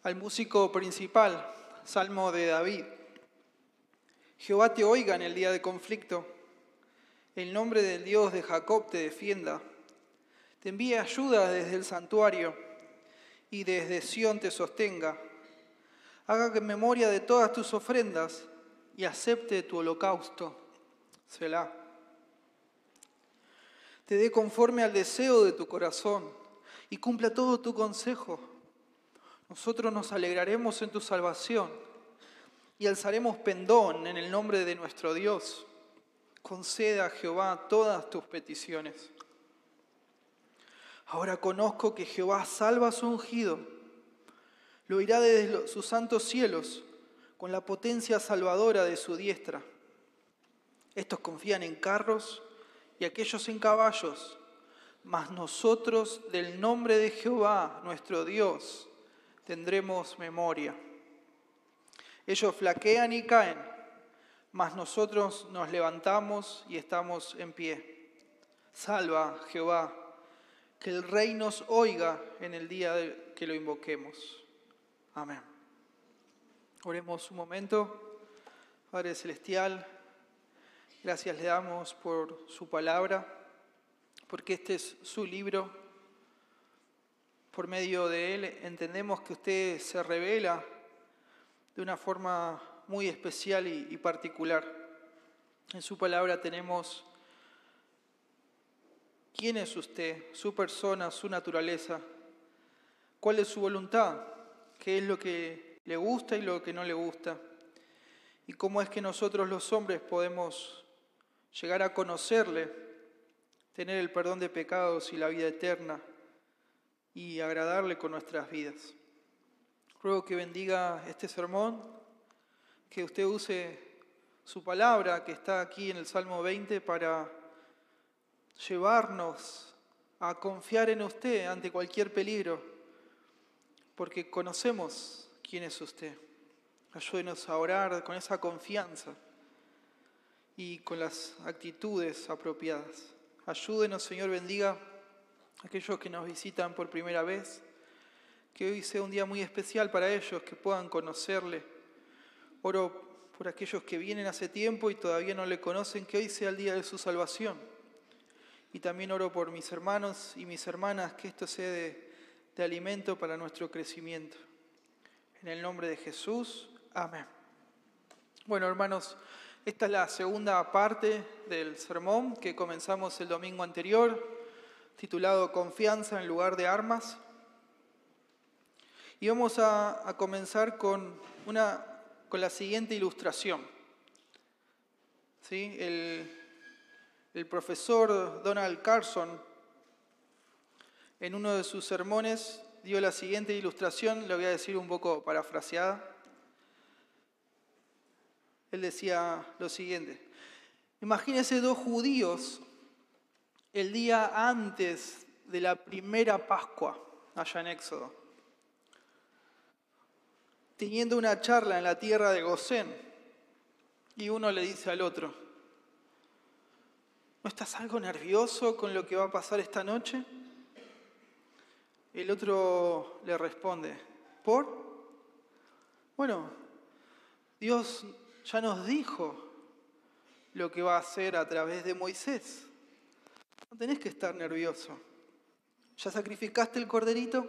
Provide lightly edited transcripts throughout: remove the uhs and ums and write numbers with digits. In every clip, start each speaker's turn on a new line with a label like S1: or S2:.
S1: al músico principal, Salmo de David. Jehová te oiga en el día de conflicto, el nombre del Dios de Jacob te defienda, te envíe ayuda desde el santuario y desde Sión te sostenga. Haga que memoria de todas tus ofrendas y acepte tu holocausto. Selah. Te dé conforme al deseo de tu corazón y cumpla todo tu consejo. Nosotros nos alegraremos en tu salvación y alzaremos pendón en el nombre de nuestro Dios. Conceda a Jehová todas tus peticiones. Ahora conozco que Jehová salva a su ungido. Lo oirá desde sus santos cielos con la potencia salvadora de su diestra. Estos confían en carros y aquellos en caballos, mas nosotros del nombre de Jehová, nuestro Dios, tendremos memoria. Ellos flaquean y caen, mas nosotros nos levantamos y estamos en pie. Salva, Jehová, que el Rey nos oiga en el día que lo invoquemos. Amén. Oremos un momento. Padre Celestial, gracias le damos por su palabra, porque este es su libro. Por medio de él entendemos que usted se revela de una forma muy especial y particular. En su palabra tenemos quién es usted, su persona, su naturaleza, cuál es su voluntad, qué es lo que le gusta y lo que no le gusta, y cómo es que nosotros los hombres podemos llegar a conocerle, tener el perdón de pecados y la vida eterna, y agradarle con nuestras vidas. Ruego que bendiga este sermón, que usted use su palabra que está aquí en el Salmo 20 para llevarnos a confiar en usted ante cualquier peligro, porque conocemos quién es usted. Ayúdenos a orar con esa confianza y con las actitudes apropiadas. Ayúdenos, Señor, bendiga aquellos que nos visitan por primera vez, que hoy sea un día muy especial para ellos, que puedan conocerle. Oro por aquellos que vienen hace tiempo y todavía no le conocen, que hoy sea el día de su salvación. Y también oro por mis hermanos y mis hermanas, que esto sea de alimento para nuestro crecimiento. En el nombre de Jesús, amén. Bueno, hermanos, esta es la segunda parte del sermón que comenzamos el domingo anterior, titulado Confianza en lugar de armas. Y vamos a comenzar con la siguiente ilustración. ¿Sí? El profesor Donald Carson, en uno de sus sermones, dio la siguiente ilustración, la voy a decir un poco parafraseada. Él decía lo siguiente: imagínense dos judíos el día antes de la primera Pascua, allá en Éxodo, teniendo una charla en la tierra de Gosén, y uno le dice al otro: ¿no estás algo nervioso con lo que va a pasar esta noche? El otro le responde: ¿por? Bueno, Dios ya nos dijo lo que va a hacer a través de Moisés. No tenés que estar nervioso. ¿Ya sacrificaste el corderito?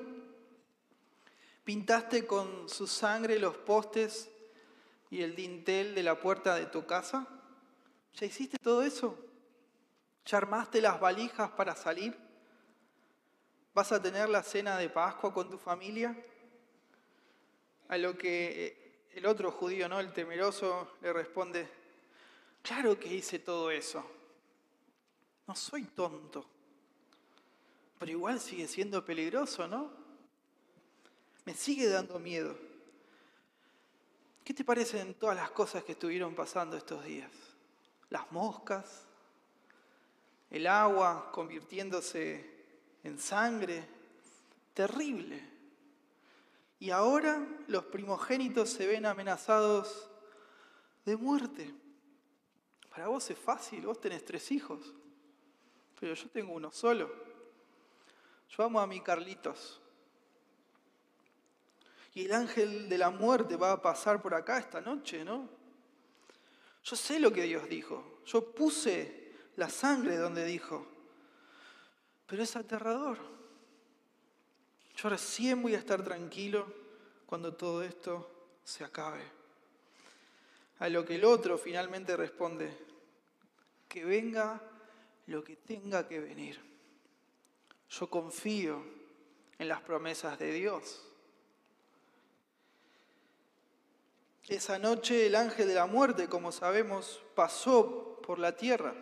S1: ¿Pintaste con su sangre los postes y el dintel de la puerta de tu casa? ¿Ya hiciste todo eso? ¿Ya armaste las valijas para salir? ¿Vas a tener la cena de Pascua con tu familia? A lo que el otro judío, ¿no?, el temeroso, le responde: claro que hice todo eso. No soy tonto. Pero igual sigue siendo peligroso, ¿no? Me sigue dando miedo. ¿Qué te parecen todas las cosas que estuvieron pasando estos días? Las moscas, el agua convirtiéndose en sangre, terrible. Y ahora los primogénitos se ven amenazados de muerte. Para vos es fácil, vos tenés 3 hijos, pero yo tengo uno solo. Yo amo a mi Carlitos. Y el ángel de la muerte va a pasar por acá esta noche, ¿no? Yo sé lo que Dios dijo. Yo puse la sangre donde dijo. Pero es aterrador. Yo recién voy a estar tranquilo cuando todo esto se acabe. A lo que el otro finalmente responde, que venga lo que tenga que venir. Yo confío en las promesas de Dios. Esa noche el ángel de la muerte, como sabemos, pasó por la tierra.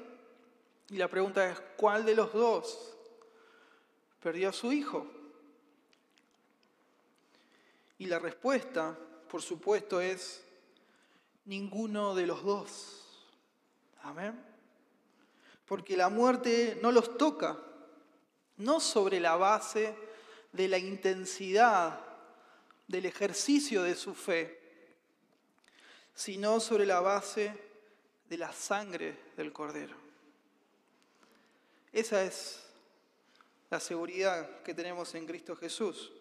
S1: Y la pregunta es, ¿cuál de los dos perdió a su hijo? Y la respuesta, por supuesto, es ninguno de los dos. Amén. Porque la muerte no los toca, no sobre la base de la intensidad del ejercicio de su fe, sino sobre la base de la sangre del Cordero. Esa es la seguridad que tenemos en Cristo Jesús.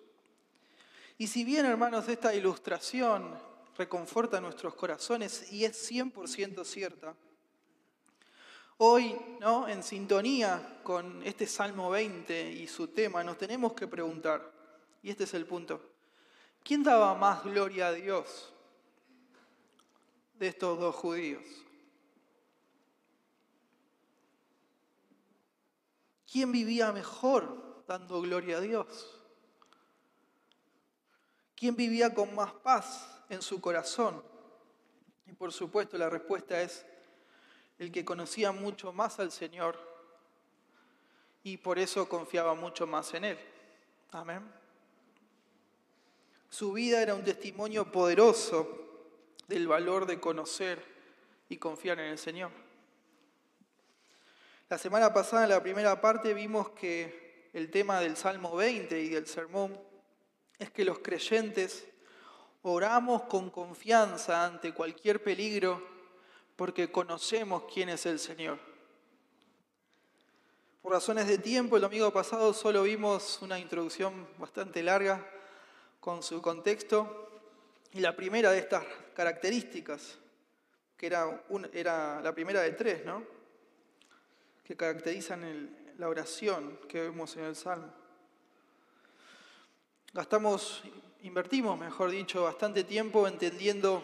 S1: Y si bien, hermanos, esta ilustración reconforta nuestros corazones y es 100% cierta, hoy, ¿no?, en sintonía con este Salmo 20 y su tema, nos tenemos que preguntar, y este es el punto, ¿quién daba más gloria a Dios de estos dos judíos? ¿Quién vivía mejor dando gloria a Dios? ¿Quién vivía con más paz en su corazón? Y por supuesto la respuesta es el que conocía mucho más al Señor y por eso confiaba mucho más en Él. Amén. Su vida era un testimonio poderoso del valor de conocer y confiar en el Señor. La semana pasada, en la primera parte, vimos que el tema del Salmo 20 y del sermón es que los creyentes oramos con confianza ante cualquier peligro porque conocemos quién es el Señor. Por razones de tiempo, el domingo pasado solo vimos una introducción bastante larga con su contexto y la primera de estas características, que era la primera de tres, ¿no?, que caracterizan la oración que vemos en el Salmo. Invertimos, mejor dicho, bastante tiempo entendiendo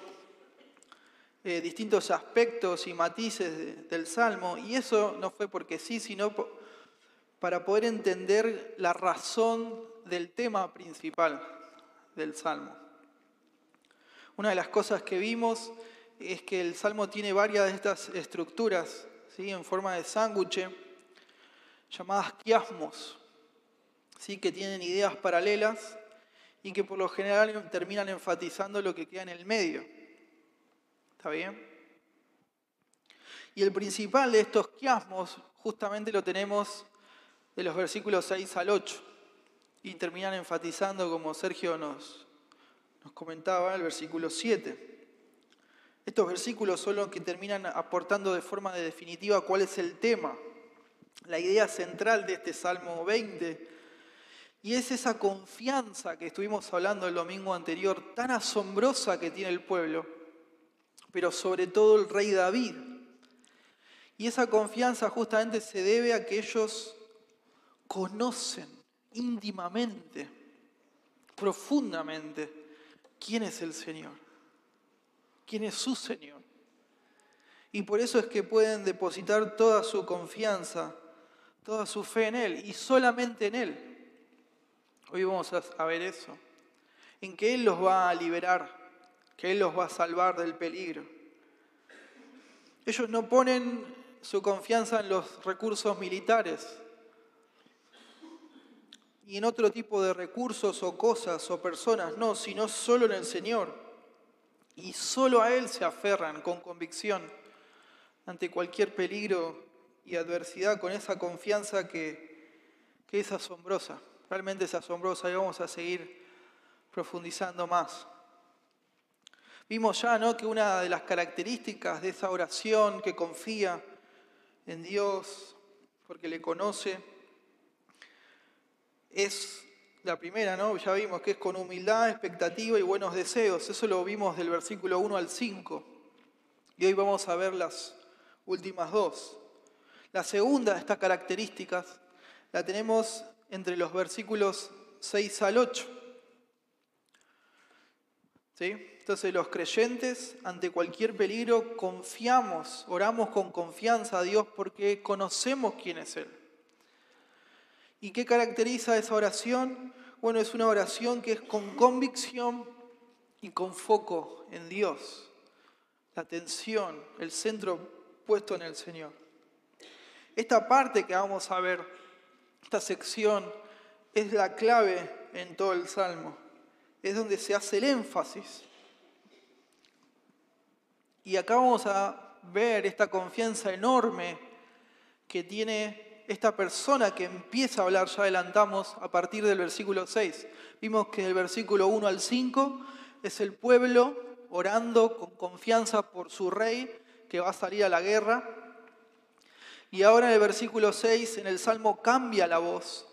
S1: distintos aspectos y matices del Salmo, y eso no fue porque sí, sino para poder entender la razón del tema principal del Salmo. Una de las cosas que vimos es que el Salmo tiene varias de estas estructuras, ¿sí?, en forma de sándwich, llamadas quiasmos, ¿sí?, que tienen ideas paralelas y que por lo general terminan enfatizando lo que queda en el medio. ¿Está bien? Y el principal de estos quiasmos justamente lo tenemos de los versículos 6 al 8 y terminan enfatizando, como Sergio nos comentaba, el versículo 7. Estos versículos son los que terminan aportando de forma definitiva cuál es el tema, la idea central de este Salmo 20, y es esa confianza que estuvimos hablando el domingo anterior, tan asombrosa que tiene el pueblo, pero sobre todo el rey David. Y esa confianza justamente se debe a que ellos conocen íntimamente, profundamente, quién es el Señor, quién es su Señor. Y por eso es que pueden depositar toda su confianza, toda su fe en Él y solamente en Él. Hoy vamos a ver eso, en que Él los va a liberar, que Él los va a salvar del peligro. Ellos no ponen su confianza en los recursos militares y en otro tipo de recursos o cosas o personas, no, sino solo en el Señor. Y solo a Él se aferran con convicción ante cualquier peligro y adversidad, con esa confianza que es asombrosa. Realmente es asombrosa y vamos a seguir profundizando más. Vimos ya, ¿no?, que una de las características de esa oración que confía en Dios porque le conoce es La primera, ¿no? Ya vimos que es con humildad, expectativa y buenos deseos. Eso lo vimos del versículo 1 al 5. Y hoy vamos a ver las últimas dos. La segunda de estas características la tenemos entre los versículos 6 al 8. ¿Sí? Entonces los creyentes ante cualquier peligro confiamos, oramos con confianza a Dios porque conocemos quién es Él. ¿Y qué caracteriza esa oración? Bueno, es una oración que es con convicción y con foco en Dios. La atención, el centro puesto en el Señor. Esta parte que vamos a ver, esta sección, es la clave en todo el Salmo. Es donde se hace el énfasis. Y acá vamos a ver esta confianza enorme que tiene esta persona que empieza a hablar, ya adelantamos, a partir del versículo 6. Vimos que del versículo 1 al 5 es el pueblo orando con confianza por su rey que va a salir a la guerra. Y ahora en el versículo 6, en el Salmo cambia la voz.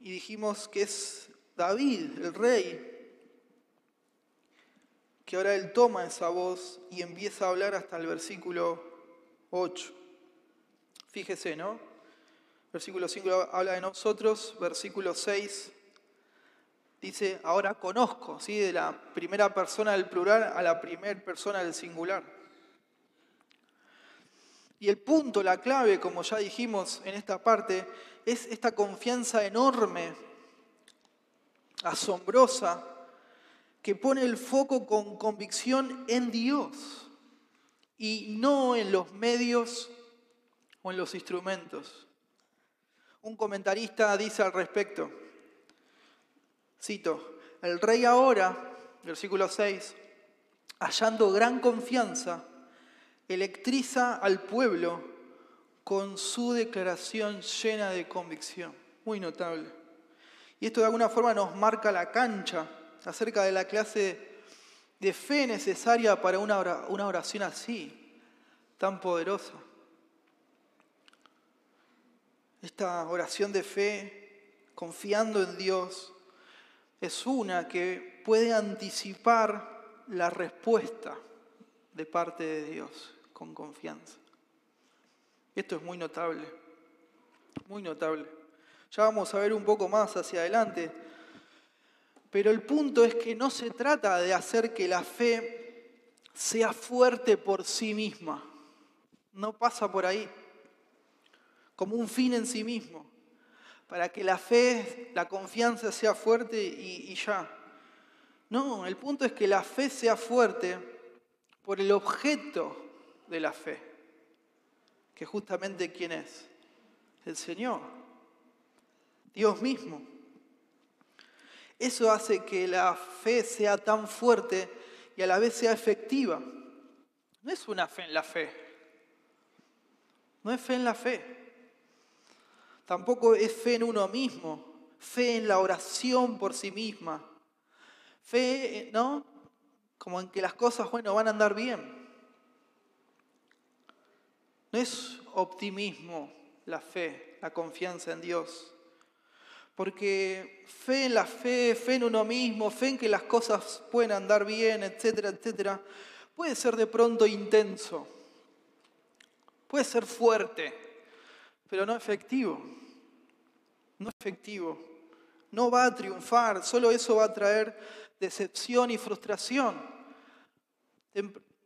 S1: Y dijimos que es David, el rey, que ahora él toma esa voz y empieza a hablar hasta el versículo 8. Fíjese, ¿no? Versículo 5 habla de nosotros, versículo 6 dice, ahora conozco, ¿sí? De la primera persona del plural a la primera persona del singular. Y el punto, la clave, como ya dijimos en esta parte, es esta confianza enorme, asombrosa, que pone el foco con convicción en Dios y no en los medios o en los instrumentos. Un comentarista dice al respecto, cito, el rey ahora, versículo 6, hallando gran confianza, electriza al pueblo con su declaración llena de convicción. Muy notable. Y esto de alguna forma nos marca la cancha acerca de la clase de fe necesaria para una oración así, tan poderosa. Esta oración de fe, confiando en Dios, es una que puede anticipar la respuesta de parte de Dios con confianza. Esto es muy notable, muy notable. Ya vamos a ver un poco más hacia adelante, pero el punto es que no se trata de hacer que la fe sea fuerte por sí misma. No pasa por ahí, como un fin en sí mismo, para que la fe, la confianza sea fuerte y ya. No, el punto es que la fe sea fuerte por el objeto de la fe, que justamente ¿quién es? El Señor, Dios mismo. Eso hace que la fe sea tan fuerte y a la vez sea efectiva. No es una fe en la fe. No es fe en la fe. Tampoco es fe en uno mismo. Fe en la oración por sí misma. Fe, ¿no? Como en que las cosas, van a andar bien. No es optimismo la fe, la confianza en Dios. Porque fe en la fe, fe en uno mismo, fe en que las cosas pueden andar bien, etcétera, etcétera, puede ser de pronto intenso, puede ser fuerte, pero no efectivo. No efectivo. No va a triunfar, solo eso va a traer decepción y frustración.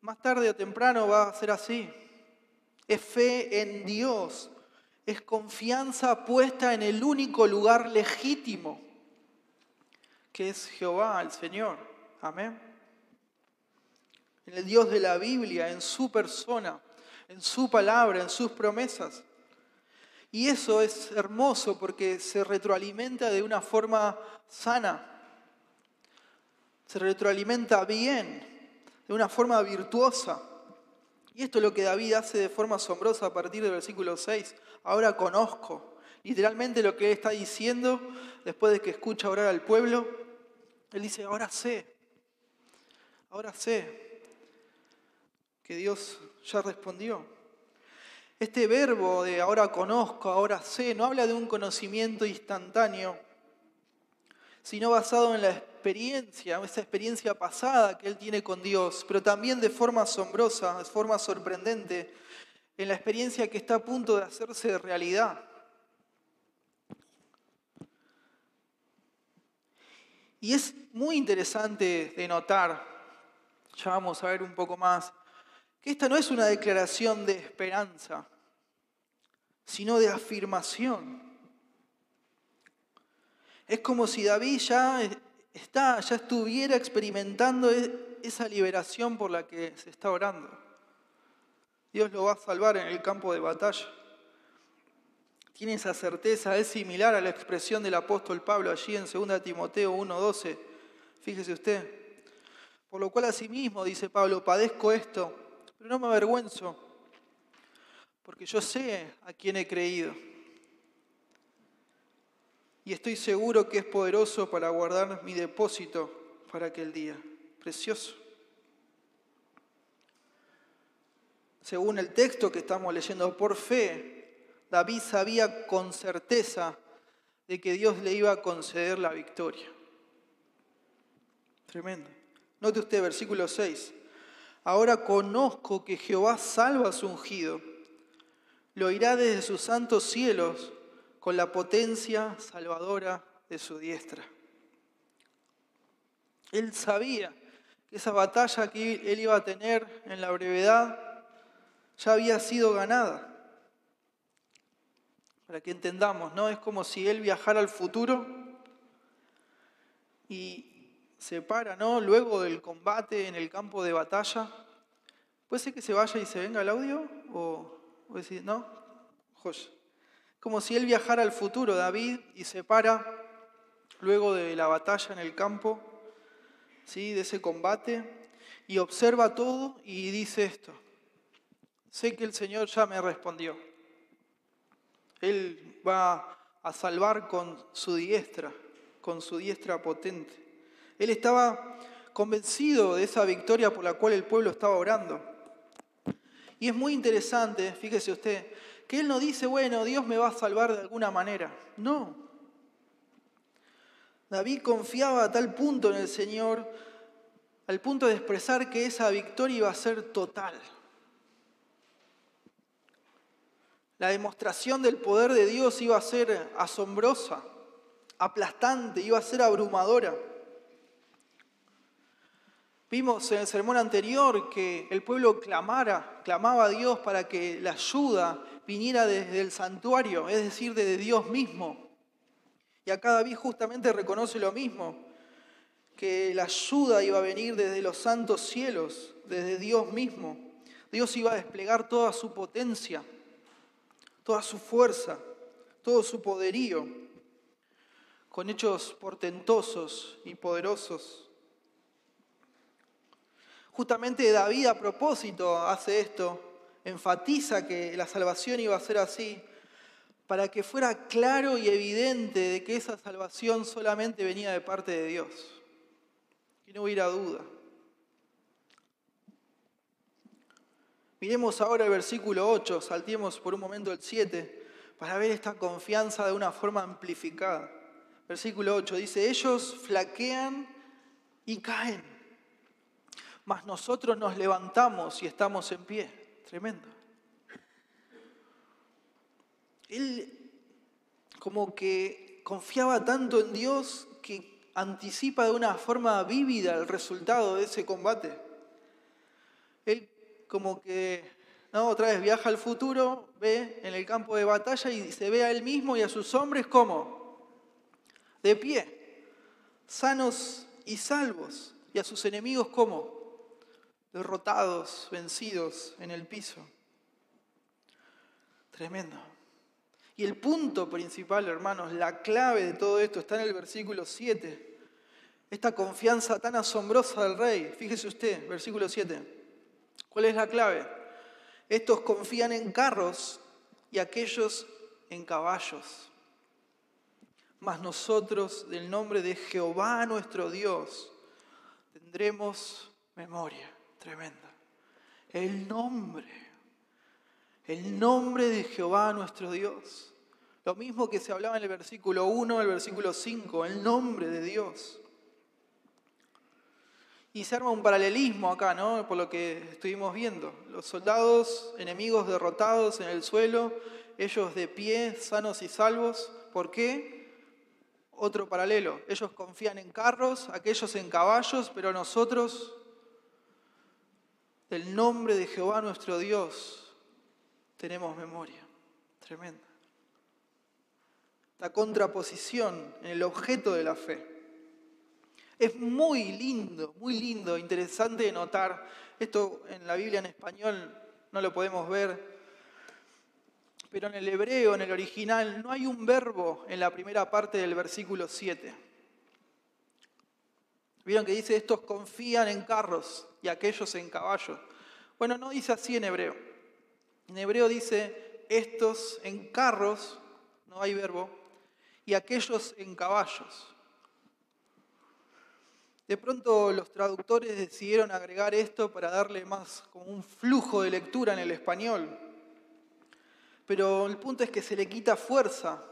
S1: Más tarde o temprano va a ser así. Es fe en Dios. Es confianza puesta en el único lugar legítimo, que es Jehová, el Señor. Amén. En el Dios de la Biblia, en su persona, en su palabra, en sus promesas. Y eso es hermoso porque se retroalimenta de una forma sana. Se retroalimenta bien, de una forma virtuosa. Y esto es lo que David hace de forma asombrosa a partir del versículo 6. Ahora conozco. Literalmente lo que él está diciendo, después de que escucha orar al pueblo, él dice, ahora sé que Dios ya respondió. Este verbo de ahora conozco, ahora sé, no habla de un conocimiento instantáneo, sino basado en la experiencia, esa experiencia pasada que él tiene con Dios, pero también de forma asombrosa, de forma sorprendente, en la experiencia que está a punto de hacerse realidad. Y es muy interesante de notar, ya vamos a ver un poco más, que esta no es una declaración de esperanza, sino de afirmación. Es como si David ya estuviera experimentando esa liberación por la que se está orando. Dios lo va a salvar en el campo de batalla. Tiene esa certeza, es similar a la expresión del apóstol Pablo allí en 2 Timoteo 1:12. Fíjese usted. Por lo cual asimismo, dice Pablo, padezco esto, pero no me avergüenzo, porque yo sé a quién he creído. Y estoy seguro que es poderoso para guardar mi depósito para aquel día. Precioso. Según el texto que estamos leyendo, por fe, David sabía con certeza de que Dios le iba a conceder la victoria. Tremendo. Note usted, versículo 6. Ahora conozco que Jehová salva a su ungido. Lo oirá desde sus santos cielos con la potencia salvadora de su diestra. Él sabía que esa batalla que él iba a tener en la brevedad ya había sido ganada. Para que entendamos, ¿no? Es como si él viajara al futuro y se para, ¿no? Luego del combate en el campo de batalla. ¿Puede ser que se vaya y se venga el audio? ¿O decir, no? Joya. Como si él viajara al futuro, David, y se para luego de la batalla en el campo, ¿sí? De ese combate, y observa todo y dice esto: sé que el Señor ya me respondió. Él va a salvar con su diestra potente. Él estaba convencido de esa victoria por la cual el pueblo estaba orando. Y es muy interesante, fíjese usted, que él no dice, bueno, Dios me va a salvar de alguna manera. No. David confiaba a tal punto en el Señor, al punto de expresar que esa victoria iba a ser total. La demostración del poder de Dios iba a ser asombrosa, aplastante, iba a ser abrumadora. Vimos en el sermón anterior que el pueblo clamaba a Dios para que la ayuda viniera desde el santuario, es decir, desde Dios mismo. Y acá David justamente reconoce lo mismo, que la ayuda iba a venir desde los santos cielos, desde Dios mismo. Dios iba a desplegar toda su potencia, toda su fuerza, todo su poderío, con hechos portentosos y poderosos. Justamente David a propósito hace esto, enfatiza que la salvación iba a ser así, para que fuera claro y evidente de que esa salvación solamente venía de parte de Dios, que no hubiera duda. Miremos ahora el versículo 8, saltemos por un momento el 7, para ver esta confianza de una forma amplificada. Versículo 8 dice, ellos flaquean y caen, mas nosotros nos levantamos y estamos en pie. Tremendo. Él como que confiaba tanto en Dios que anticipa de una forma vívida el resultado de ese combate. Él como que, ¿no? Otra vez viaja al futuro, ve en el campo de batalla y se ve a él mismo y a sus hombres como de pie, sanos y salvos, y a sus enemigos como derrotados, vencidos en el piso. Tremendo. Y el punto principal, hermanos, la clave de todo esto está en el versículo 7. Esta confianza tan asombrosa del rey. Fíjese usted, versículo 7. ¿Cuál es la clave? Estos confían en carros y aquellos en caballos. Mas nosotros, del nombre de Jehová nuestro Dios, tendremos memoria. Tremenda. El nombre de Jehová nuestro Dios. Lo mismo que se hablaba en el versículo 1, el versículo 5, el nombre de Dios. Y se arma un paralelismo acá, ¿no? Por lo que estuvimos viendo. Los soldados enemigos derrotados en el suelo, ellos de pie, sanos y salvos. ¿Por qué? Otro paralelo. Ellos confían en carros, aquellos en caballos, pero nosotros, del nombre de Jehová nuestro Dios, tenemos memoria. Tremenda. La contraposición en el objeto de la fe. Es muy lindo, interesante de notar. Esto en la Biblia en español no lo podemos ver, pero en el hebreo, en el original, no hay un verbo en la primera parte del versículo 7. ¿Vieron que dice, estos confían en carros y aquellos en caballos? Bueno, no dice así en hebreo. En hebreo dice, estos en carros, no hay verbo, y aquellos en caballos. De pronto los traductores decidieron agregar esto para darle más como un flujo de lectura en el español. Pero el punto es que se le quita fuerza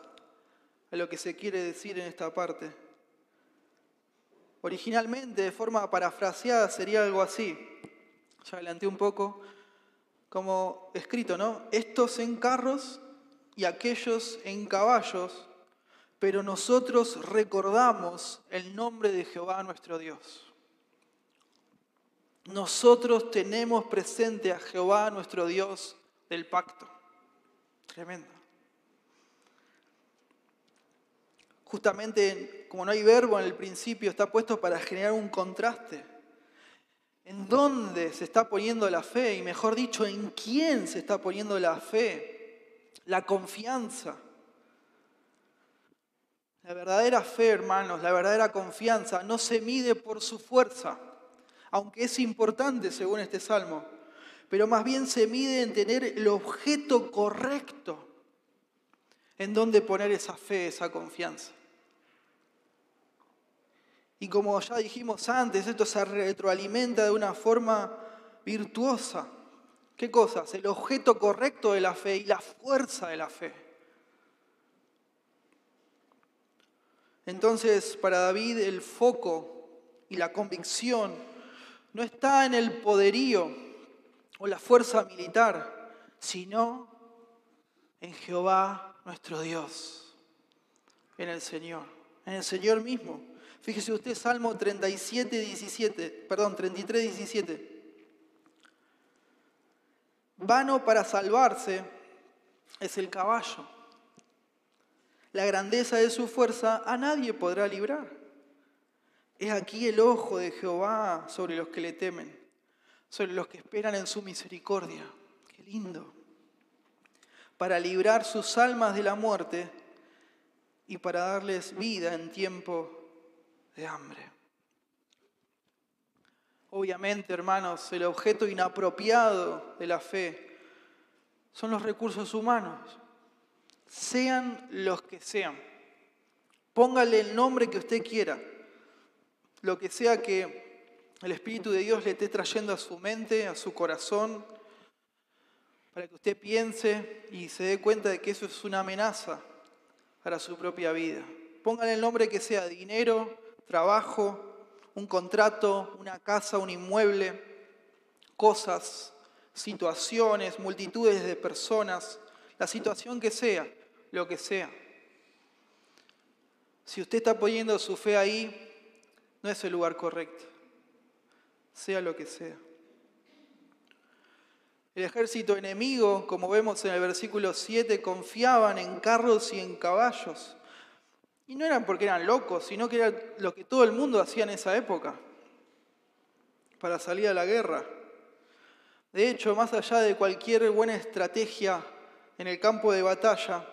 S1: a lo que se quiere decir en esta parte. Originalmente, de forma parafraseada, sería algo así. Ya adelanté un poco, como escrito, ¿no? Estos en carros y aquellos en caballos, pero nosotros recordamos el nombre de Jehová nuestro Dios. Nosotros tenemos presente a Jehová nuestro Dios del pacto. Tremendo. Justamente, como no hay verbo en el principio, está puesto para generar un contraste. ¿En dónde se está poniendo la fe? Y mejor dicho, ¿en quién se está poniendo la fe? La confianza. La verdadera fe, hermanos, la verdadera confianza no se mide por su fuerza, aunque es importante según este salmo, pero más bien se mide en tener el objeto correcto en donde poner esa fe, esa confianza. Y como ya dijimos antes, esto se retroalimenta de una forma virtuosa. ¿Qué cosas? El objeto correcto de la fe y la fuerza de la fe. Entonces, para David el foco y la convicción no está en el poderío o la fuerza militar, sino en Jehová nuestro Dios, en el Señor mismo. Fíjese usted, Salmo 33, 17. Vano para salvarse es el caballo. La grandeza de su fuerza a nadie podrá librar. Es aquí el ojo de Jehová sobre los que le temen, sobre los que esperan en su misericordia. ¡Qué lindo! Para librar sus almas de la muerte y para darles vida en tiempo de hambre. Obviamente, hermanos, el objeto inapropiado de la fe son los recursos humanos, sean los que sean. Póngale el nombre que usted quiera, lo que sea que el Espíritu de Dios le esté trayendo a su mente, a su corazón, para que usted piense y se dé cuenta de que eso es una amenaza para su propia vida. Póngale el nombre que sea: dinero, trabajo, un contrato, una casa, un inmueble, cosas, situaciones, multitudes de personas, la situación que sea, lo que sea. Si usted está poniendo su fe ahí, no es el lugar correcto, sea lo que sea. El ejército enemigo, como vemos en el versículo 7, confiaban en carros y en caballos. Y no eran porque eran locos, sino que era lo que todo el mundo hacía en esa época para salir a la guerra. De hecho, más allá de cualquier buena estrategia en el campo de batalla,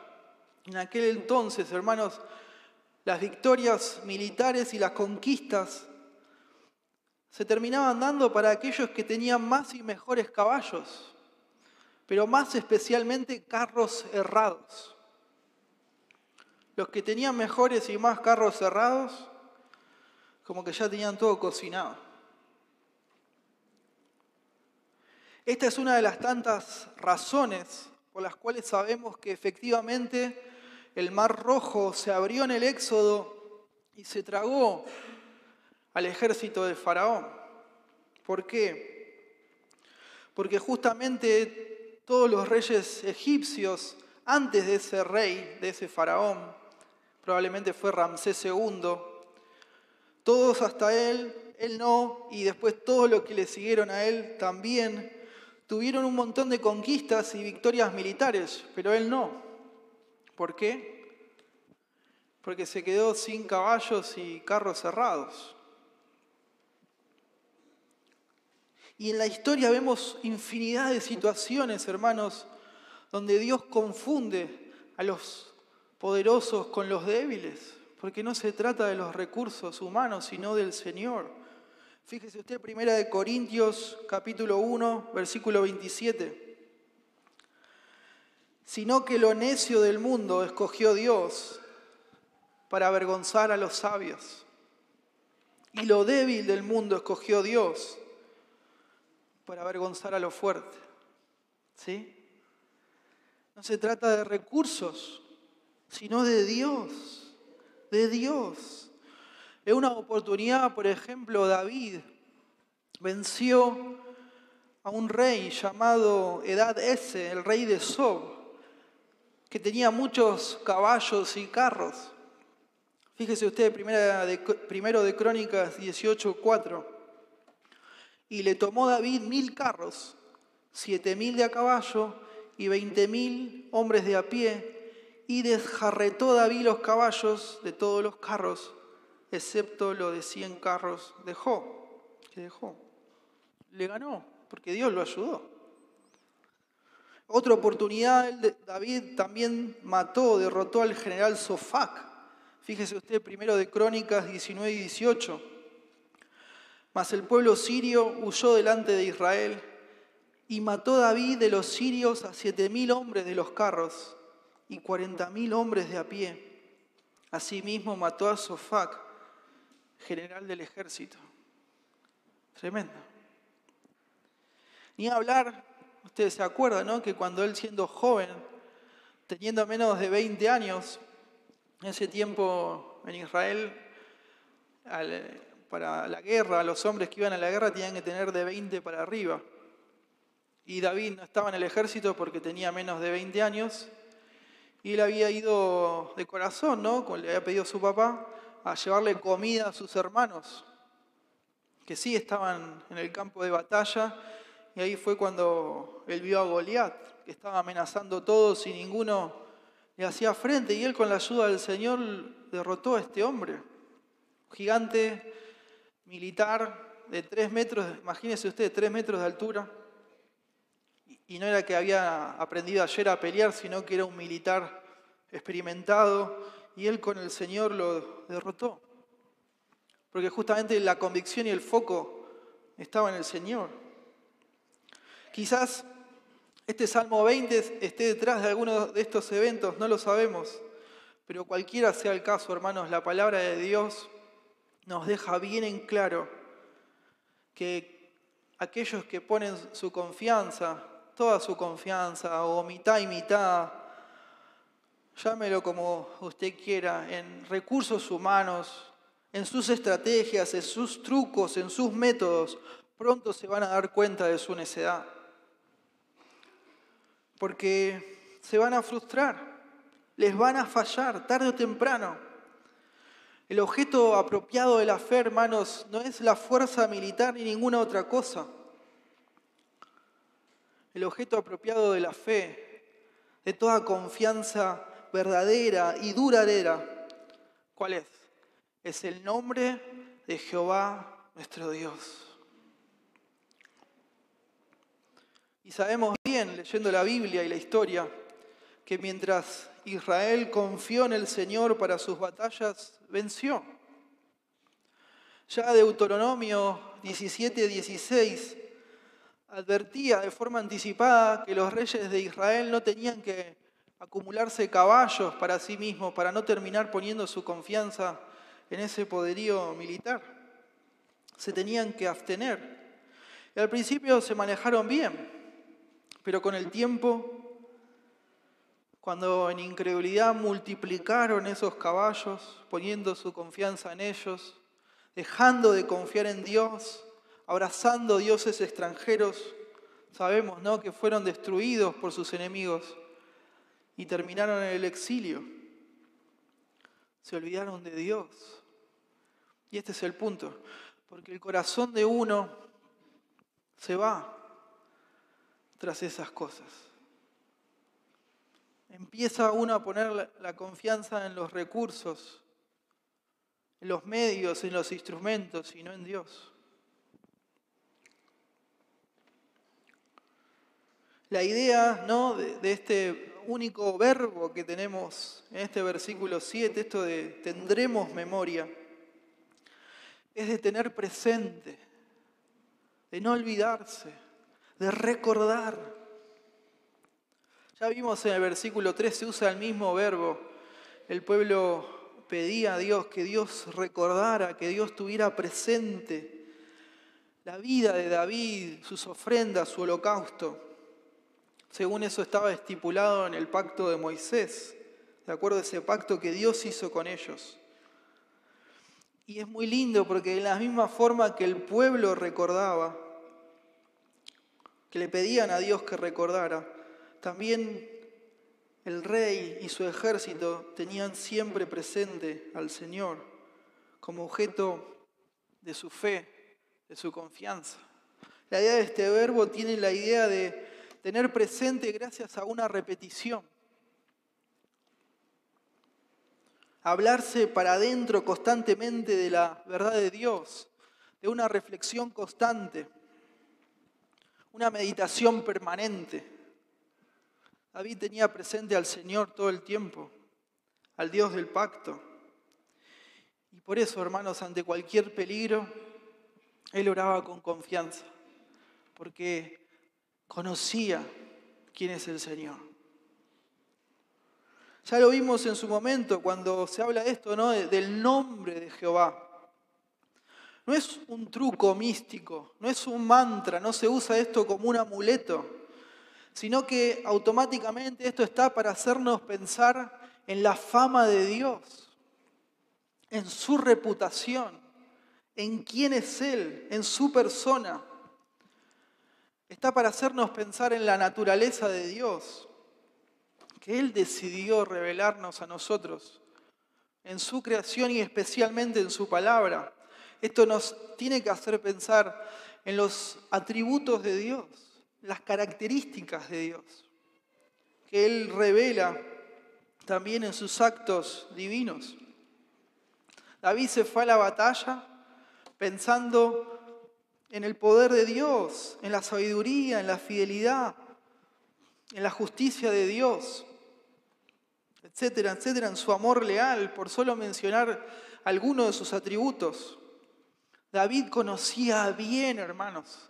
S1: en aquel entonces, hermanos, las victorias militares y las conquistas se terminaban dando para aquellos que tenían más y mejores caballos, pero más especialmente carros herrados. Los que tenían mejores y más carros herrados, como que ya tenían todo cocinado. Esta es una de las tantas razones por las cuales sabemos que efectivamente el Mar Rojo se abrió en el Éxodo y se tragó al ejército de Faraón. ¿Por qué? Porque justamente todos los reyes egipcios, antes de ese rey, de ese faraón, probablemente fue Ramsés II, todos hasta él no, y después todos los que le siguieron a él también, tuvieron un montón de conquistas y victorias militares, pero él no. ¿Por qué? Porque se quedó sin caballos y carros cerrados. Y en la historia vemos infinidad de situaciones, hermanos, donde Dios confunde a los poderosos con los débiles, porque no se trata de los recursos humanos, sino del Señor. Fíjese usted, 1 Corintios, capítulo 1, versículo 27. Sino que lo necio del mundo escogió Dios para avergonzar a los sabios. Y lo débil del mundo escogió Dios para avergonzar a lo fuerte. ¿Sí? No se trata de recursos, sino de Dios. De Dios. En una oportunidad, por ejemplo, David venció a un rey llamado Edad-Ese, el rey de Sob, que tenía muchos caballos y carros. Fíjese usted, primero de Crónicas 18:4. Y le tomó David 1000 carros, 7000 de a caballo y 20.000 hombres de a pie, y desjarretó David los caballos de todos los carros, excepto lo de 100 carros que dejó. Le ganó, porque Dios lo ayudó. Otra oportunidad, David también derrotó al general Sofac. Fíjese usted, primero de Crónicas 19 y 18. Mas el pueblo sirio huyó delante de Israel, y mató David de los sirios a 7.000 hombres de los carros y 40.000 hombres de a pie. Asimismo mató a Sofac, general del ejército. Tremendo. Ni hablar, ustedes se acuerdan, ¿no?, que cuando él, siendo joven, teniendo menos de 20 años, en ese tiempo en Israel, para la guerra, los hombres que iban a la guerra tenían que tener de 20 para arriba. Y David no estaba en el ejército porque tenía menos de 20 años. Y él había ido de corazón, ¿no?, como le había pedido a su papá, a llevarle comida a sus hermanos, que sí estaban en el campo de batalla. Y ahí fue cuando él vio a Goliat, que estaba amenazando a todos y ninguno le hacía frente. Y él, con la ayuda del Señor, derrotó a este hombre. Un gigante militar de 3 metros, imagínense usted, 3 metros de altura. Y no era que había aprendido ayer a pelear, sino que era un militar experimentado. Y él, con el Señor, lo derrotó. Porque justamente la convicción y el foco estaba en el Señor. Quizás este Salmo 20 esté detrás de alguno de estos eventos, no lo sabemos. Pero cualquiera sea el caso, hermanos, la palabra de Dios nos deja bien en claro que aquellos que ponen su confianza, toda su confianza, o mitad y mitad, llámelo como usted quiera, en recursos humanos, en sus estrategias, en sus trucos, en sus métodos, pronto se van a dar cuenta de su necedad. Porque se van a frustrar, les van a fallar tarde o temprano. El objeto apropiado de la fe, hermanos, no es la fuerza militar ni ninguna otra cosa. El objeto apropiado de la fe, de toda confianza verdadera y duradera, ¿cuál es? Es el nombre de Jehová nuestro Dios. Y sabemos bien, leyendo la Biblia y la historia, que mientras Israel confió en el Señor para sus batallas, venció. Ya Deuteronomio 17:16 advertía de forma anticipada que los reyes de Israel no tenían que acumularse caballos para sí mismos, para no terminar poniendo su confianza en ese poderío militar. Se tenían que abstener. Y al principio se manejaron bien, pero con el tiempo cuando en incredulidad multiplicaron esos caballos, poniendo su confianza en ellos, dejando de confiar en Dios, abrazando dioses extranjeros, sabemos, ¿no?, que fueron destruidos por sus enemigos y terminaron en el exilio. Se olvidaron de Dios. Y este es el punto, porque el corazón de uno se va tras esas cosas. Empieza uno a poner la confianza en los recursos, en los medios, en los instrumentos y no en Dios. La idea, ¿no?, de este único verbo que tenemos en este versículo 7, esto de tendremos memoria, es de tener presente, de no olvidarse, de recordar. Ya vimos en el versículo 3, se usa el mismo verbo. El pueblo pedía a Dios que Dios recordara, que Dios tuviera presente la vida de David, sus ofrendas, su holocausto. Según eso estaba estipulado en el pacto de Moisés, de acuerdo a ese pacto que Dios hizo con ellos. Y es muy lindo porque de la misma forma que el pueblo recordaba, que le pedían a Dios que recordara, también el rey y su ejército tenían siempre presente al Señor como objeto de su fe, de su confianza. La idea de este verbo tiene la idea de tener presente gracias a una repetición. Hablarse para adentro constantemente de la verdad de Dios, de una reflexión constante, una meditación permanente. David tenía presente al Señor todo el tiempo, al Dios del pacto. Y por eso, hermanos, ante cualquier peligro, él oraba con confianza, porque conocía quién es el Señor. Ya lo vimos en su momento cuando se habla de esto, ¿no?, del nombre de Jehová. No es un truco místico, no es un mantra, no se usa esto como un amuleto, sino que automáticamente esto está para hacernos pensar en la fama de Dios, en su reputación, en quién es Él, en su persona. Está para hacernos pensar en la naturaleza de Dios, que Él decidió revelarnos a nosotros, en su creación y especialmente en su palabra. Esto nos tiene que hacer pensar en los atributos de Dios, las características de Dios, que Él revela también en sus actos divinos. David se fue a la batalla pensando en el poder de Dios, en la sabiduría, en la fidelidad, en la justicia de Dios, etcétera, etcétera, en su amor leal, por solo mencionar algunos de sus atributos. David conocía bien, hermanos,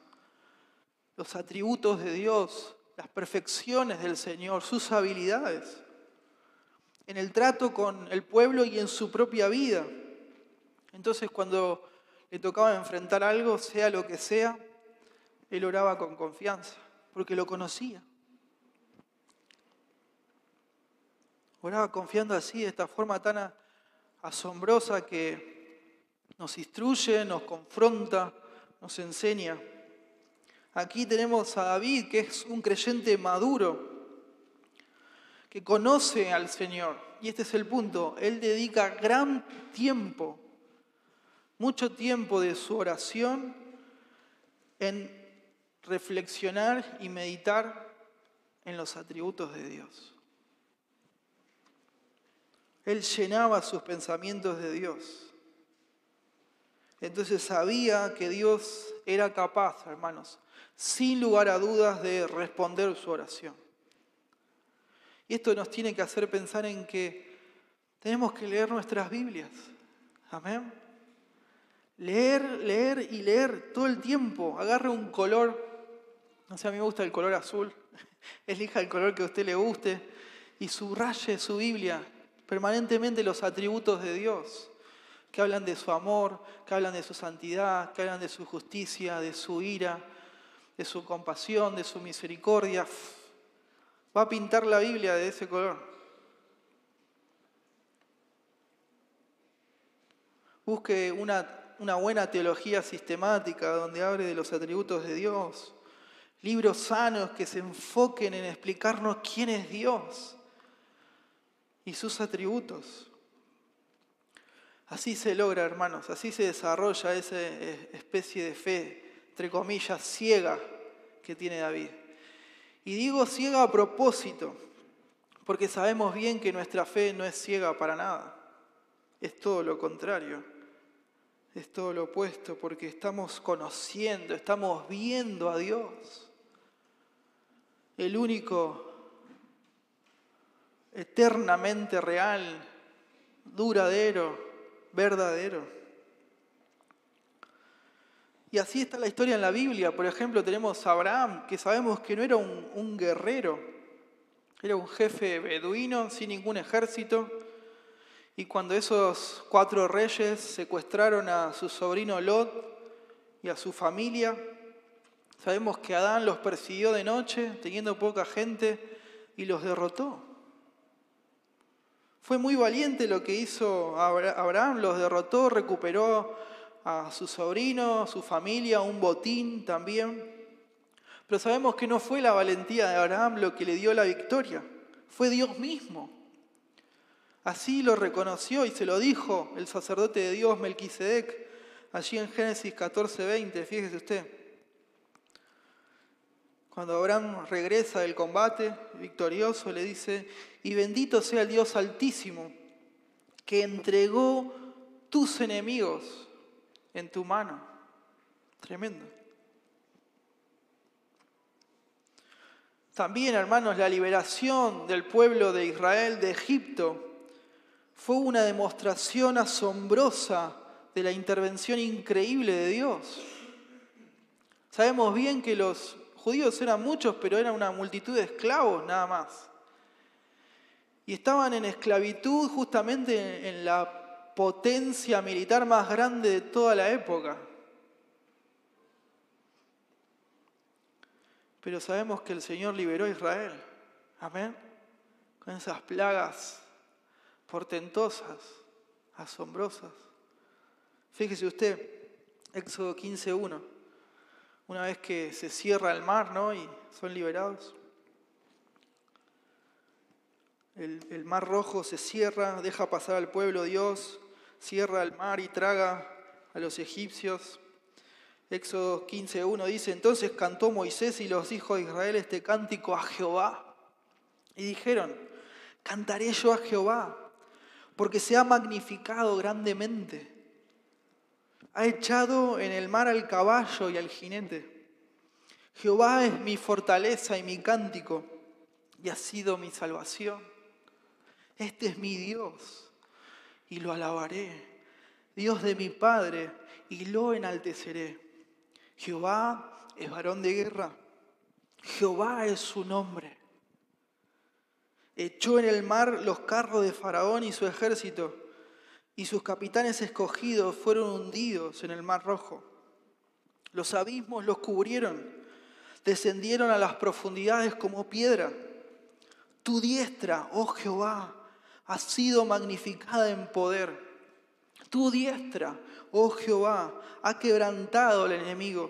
S1: los atributos de Dios, las perfecciones del Señor, sus habilidades, en el trato con el pueblo y en su propia vida. Entonces, cuando le tocaba enfrentar algo, sea lo que sea, él oraba con confianza, porque lo conocía. Oraba confiando así, de esta forma tan asombrosa que nos instruye, nos confronta, nos enseña. Aquí tenemos a David, que es un creyente maduro, que conoce al Señor. Y este es el punto. Él dedica gran tiempo, mucho tiempo de su oración en reflexionar y meditar en los atributos de Dios. Él llenaba sus pensamientos de Dios. Entonces sabía que Dios era capaz, hermanos, sin lugar a dudas, de responder su oración. Y esto nos tiene que hacer pensar en que tenemos que leer nuestras Biblias. Amén. Leer y leer todo el tiempo. Agarre un color. No sé, a mí me gusta el color azul. Elija el color que a usted le guste y subraye su Biblia permanentemente los atributos de Dios, que hablan de su amor, que hablan de su santidad, que hablan de su justicia, de su ira, de su compasión, de su misericordia. Va a pintar la Biblia de ese color. Busque una buena teología sistemática donde hable de los atributos de Dios. Libros sanos que se enfoquen en explicarnos quién es Dios y sus atributos. Así se logra, hermanos, así se desarrolla esa especie de fe, entre comillas, ciega que tiene David. Y digo ciega a propósito, porque sabemos bien que nuestra fe no es ciega para nada. Es todo lo contrario, es todo lo opuesto, porque estamos conociendo, estamos viendo a Dios. El único eternamente real, duradero, verdadero. Y así está la historia en la Biblia. Por ejemplo, tenemos a Abraham, que sabemos que no era un guerrero, era un jefe beduino sin ningún ejército. Y cuando esos 4 reyes secuestraron a su sobrino Lot y a su familia, sabemos que Adán los persiguió de noche, teniendo poca gente, y los derrotó. Fue muy valiente lo que hizo Abraham, los derrotó, recuperó a su sobrino, su familia, un botín también. Pero sabemos que no fue la valentía de Abraham lo que le dio la victoria, fue Dios mismo. Así lo reconoció y se lo dijo el sacerdote de Dios, Melquisedec, allí en Génesis 14:20, fíjese usted. Cuando Abraham regresa del combate victorioso, le dice: y bendito sea el Dios Altísimo, que entregó tus enemigos en tu mano. Tremendo. También, hermanos, la liberación del pueblo de Israel de Egipto fue una demostración asombrosa de la intervención increíble de Dios. Sabemos bien que los judíos eran muchos, pero eran una multitud de esclavos nada más. Y estaban en esclavitud justamente en la potencia militar más grande de toda la época. Pero sabemos que el Señor liberó a Israel. Amén. Con esas plagas portentosas, asombrosas. Fíjese usted, Éxodo 15:1. Una vez que se cierra el mar, ¿no?, y son liberados. El mar rojo se cierra, deja pasar al pueblo Dios, cierra el mar y traga a los egipcios. Éxodo 15:1 dice: entonces cantó Moisés y los hijos de Israel este cántico a Jehová. Y dijeron: cantaré yo a Jehová, porque se ha magnificado grandemente. Ha echado en el mar al caballo y al jinete. Jehová es mi fortaleza y mi cántico, y ha sido mi salvación. Este es mi Dios, y lo alabaré. Dios de mi Padre, y lo enalteceré. Jehová es varón de guerra. Jehová es su nombre. Echó en el mar los carros de Faraón y su ejército, y sus capitanes escogidos fueron hundidos en el mar rojo. Los abismos los cubrieron, descendieron a las profundidades como piedra. Tu diestra, oh Jehová, ha sido magnificada en poder. Tu diestra, oh Jehová, ha quebrantado al enemigo.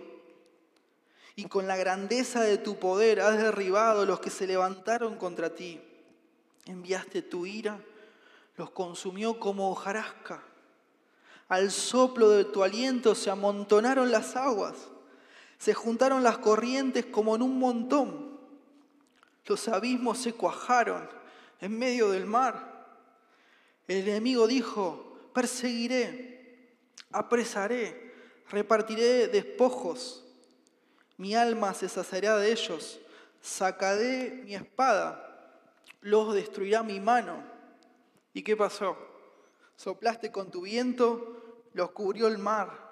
S1: Y con la grandeza de tu poder has derribado los que se levantaron contra ti. Enviaste tu ira, los consumió como hojarasca. Al soplo de tu aliento se amontonaron las aguas, se juntaron las corrientes como en un montón. Los abismos se cuajaron en medio del mar. El enemigo dijo: perseguiré, apresaré, repartiré despojos. Mi alma se saciará de ellos. Sacaré mi espada, los destruirá mi mano. ¿Y qué pasó? Soplaste con tu viento, los cubrió el mar.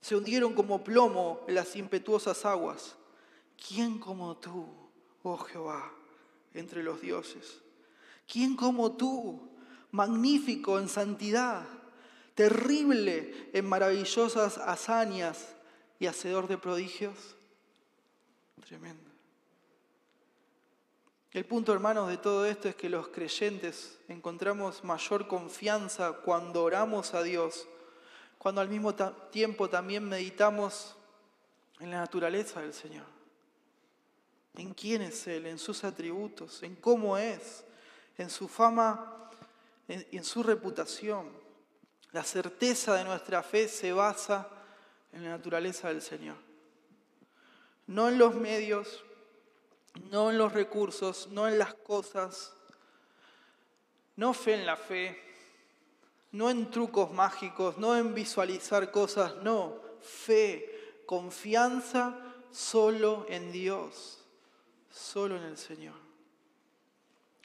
S1: Se hundieron como plomo en las impetuosas aguas. ¿Quién como tú, oh Jehová, entre los dioses? ¿Quién como tú, magnífico en santidad, terrible en maravillosas hazañas y hacedor de prodigios? Tremendo. El punto, hermanos, de todo esto es que los creyentes encontramos mayor confianza cuando oramos a Dios, cuando al mismo tiempo también meditamos en la naturaleza del Señor, en quién es Él, en sus atributos, en cómo es, en su fama, en su reputación. La certeza de nuestra fe se basa en la naturaleza del Señor. No en los medios, no en los recursos, no en las cosas, no fe en la fe, no en trucos mágicos, no en visualizar cosas, no, fe, confianza solo en Dios, solo en el Señor.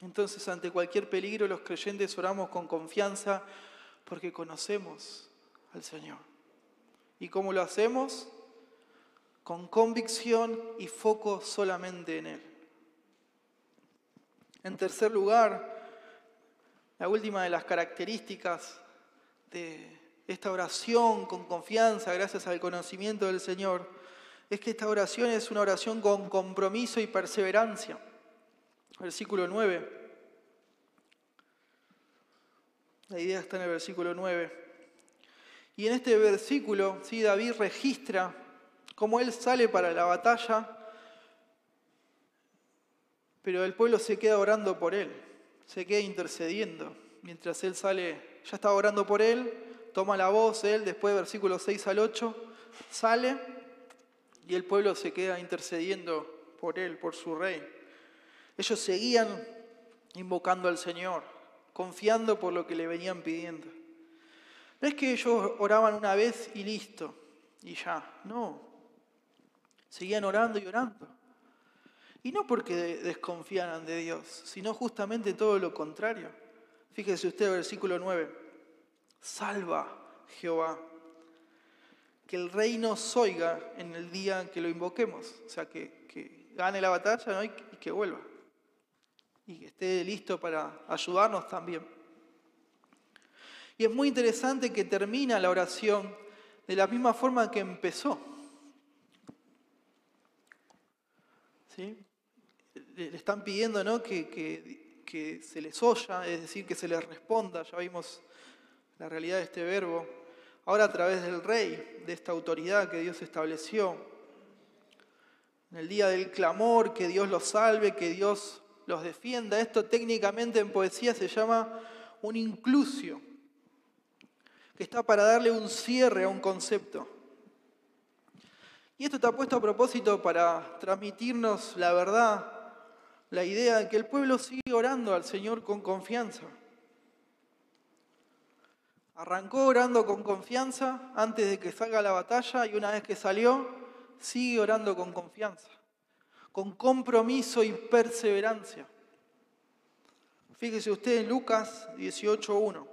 S1: Entonces, ante cualquier peligro, los creyentes oramos con confianza porque conocemos al Señor. ¿Y cómo lo hacemos? Con convicción y foco solamente en Él. En tercer lugar, la última de las características de esta oración con confianza, gracias al conocimiento del Señor, es que esta oración es una oración con compromiso y perseverancia. Versículo 9. La idea está en el versículo 9. Y en este versículo, sí, David registra cómo él sale para la batalla, pero el pueblo se queda orando por él, se queda intercediendo. Mientras él sale, ya estaba orando por él, toma la voz él, después versículos 6 al 8, sale y el pueblo se queda intercediendo por él, por su rey. Ellos seguían invocando al Señor, confiando por lo que le venían pidiendo. No es que ellos oraban una vez y listo, y ya, no. Seguían orando y orando. Y no porque desconfiaran de Dios, sino justamente todo lo contrario. Fíjese usted, versículo 9. Salva, Jehová, que el rey nos oiga en el día en que lo invoquemos. O sea, que gane la batalla, ¿no? y que vuelva. Y que esté listo para ayudarnos también. Y es muy interesante que termina la oración de la misma forma que empezó. ¿Sí? Le están pidiendo, ¿no? que se les oya, es decir, que se les responda. Ya vimos la realidad de este verbo. Ahora a través del rey, de esta autoridad que Dios estableció. En el día del clamor, que Dios los salve, que Dios los defienda. Esto técnicamente en poesía se llama un inclusio, que está para darle un cierre a un concepto. Y esto está puesto a propósito para transmitirnos la verdad, la idea de que el pueblo sigue orando al Señor con confianza. Arrancó orando con confianza antes de que salga la batalla y una vez que salió, sigue orando con confianza, con compromiso y perseverancia. Fíjese usted en Lucas 18:1.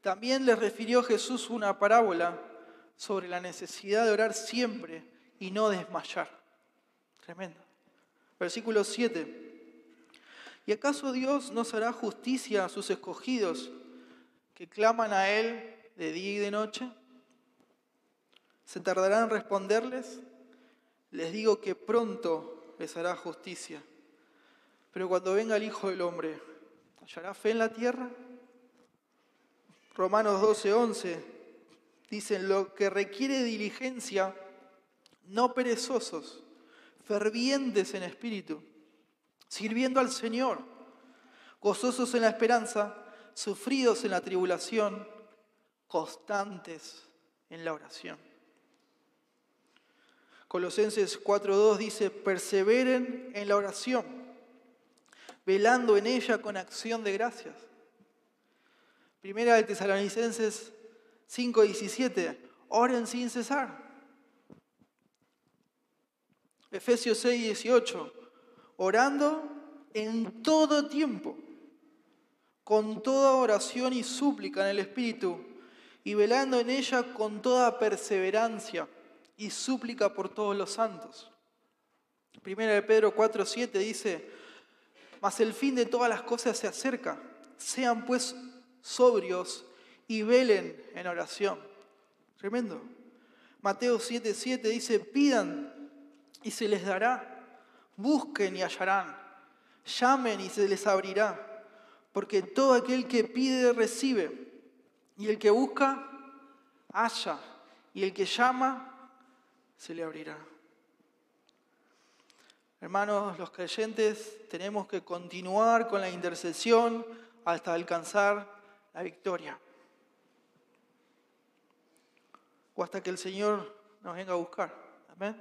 S1: También les refirió Jesús una parábola sobre la necesidad de orar siempre y no desmayar. Tremendo. Versículo 7. ¿Y acaso Dios no hará justicia a sus escogidos que claman a Él de día y de noche? ¿Se tardará en responderles? Les digo que pronto les hará justicia. Pero cuando venga el Hijo del Hombre, ¿hallará fe en la tierra? Romanos 12:11 dicen, lo que requiere diligencia, no perezosos, fervientes en espíritu, sirviendo al Señor, gozosos en la esperanza, sufridos en la tribulación, constantes en la oración. Colosenses 4:2 dice, perseveren en la oración, velando en ella con acción de gracias. Primera de Tesalonicenses 5:17, oren sin cesar. Efesios 6:18, orando en todo tiempo, con toda oración y súplica en el Espíritu, y velando en ella con toda perseverancia y súplica por todos los santos. Primera de Pedro 4:7 dice, mas el fin de todas las cosas se acerca, sean pues sobrios y velen en oración. Tremendo. Mateo 7:7 dice, pidan y se les dará, Busquen y hallarán. Llamen y se les abrirá. Porque todo aquel que pide, recibe. Y el que busca, halla. Y el que llama, se le abrirá. Hermanos, los creyentes tenemos que continuar con la intercesión hasta alcanzar la victoria. O hasta que el Señor nos venga a buscar. Amén.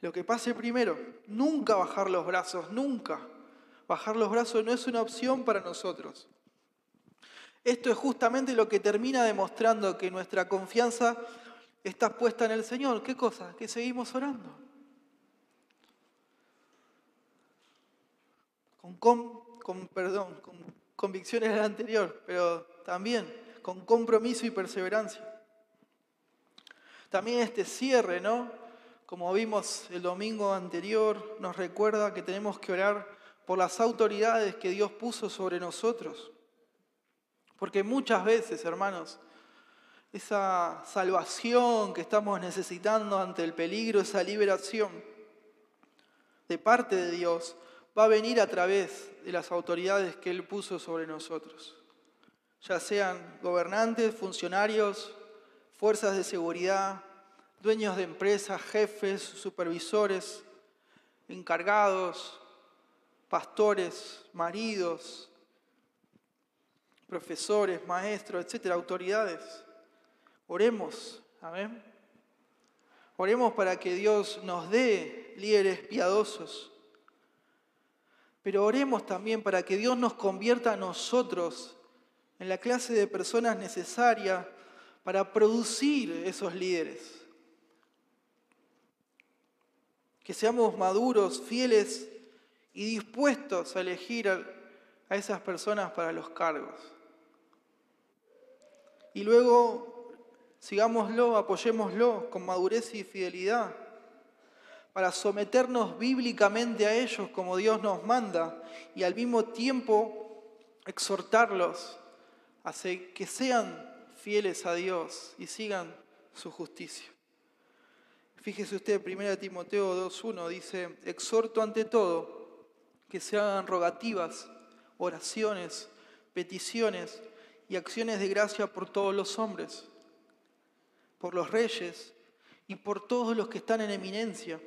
S1: Lo que pase primero, nunca bajar los brazos, nunca. Bajar los brazos no es una opción para nosotros. Esto es justamente lo que termina demostrando que nuestra confianza está puesta en el Señor. ¿Qué cosa? Que seguimos orando. Con convicciones del anterior, pero también con compromiso y perseverancia. También este cierre, ¿no? Como vimos el domingo anterior, nos recuerda que tenemos que orar por las autoridades que Dios puso sobre nosotros. Porque muchas veces, hermanos, esa salvación que estamos necesitando ante el peligro, esa liberación de parte de Dios, va a venir a través de las autoridades que Él puso sobre nosotros. Ya sean gobernantes, funcionarios, fuerzas de seguridad, dueños de empresas, jefes, supervisores, encargados, pastores, maridos, profesores, maestros, etcétera, autoridades. Oremos, amén. Oremos para que Dios nos dé líderes piadosos. Pero oremos también para que Dios nos convierta a nosotros en la clase de personas necesarias para producir esos líderes. Que seamos maduros, fieles y dispuestos a elegir a esas personas para los cargos. Y luego sigámoslo, apoyémoslo con madurez y fidelidad para someternos bíblicamente a ellos como Dios nos manda y al mismo tiempo exhortarlos a que sean fieles a Dios y sigan su justicia. Fíjese usted, 1 Timoteo 2:1 dice: exhorto ante todo que se hagan rogativas, oraciones, peticiones y acciones de gracia por todos los hombres, por los reyes y por todos los que están en eminencia,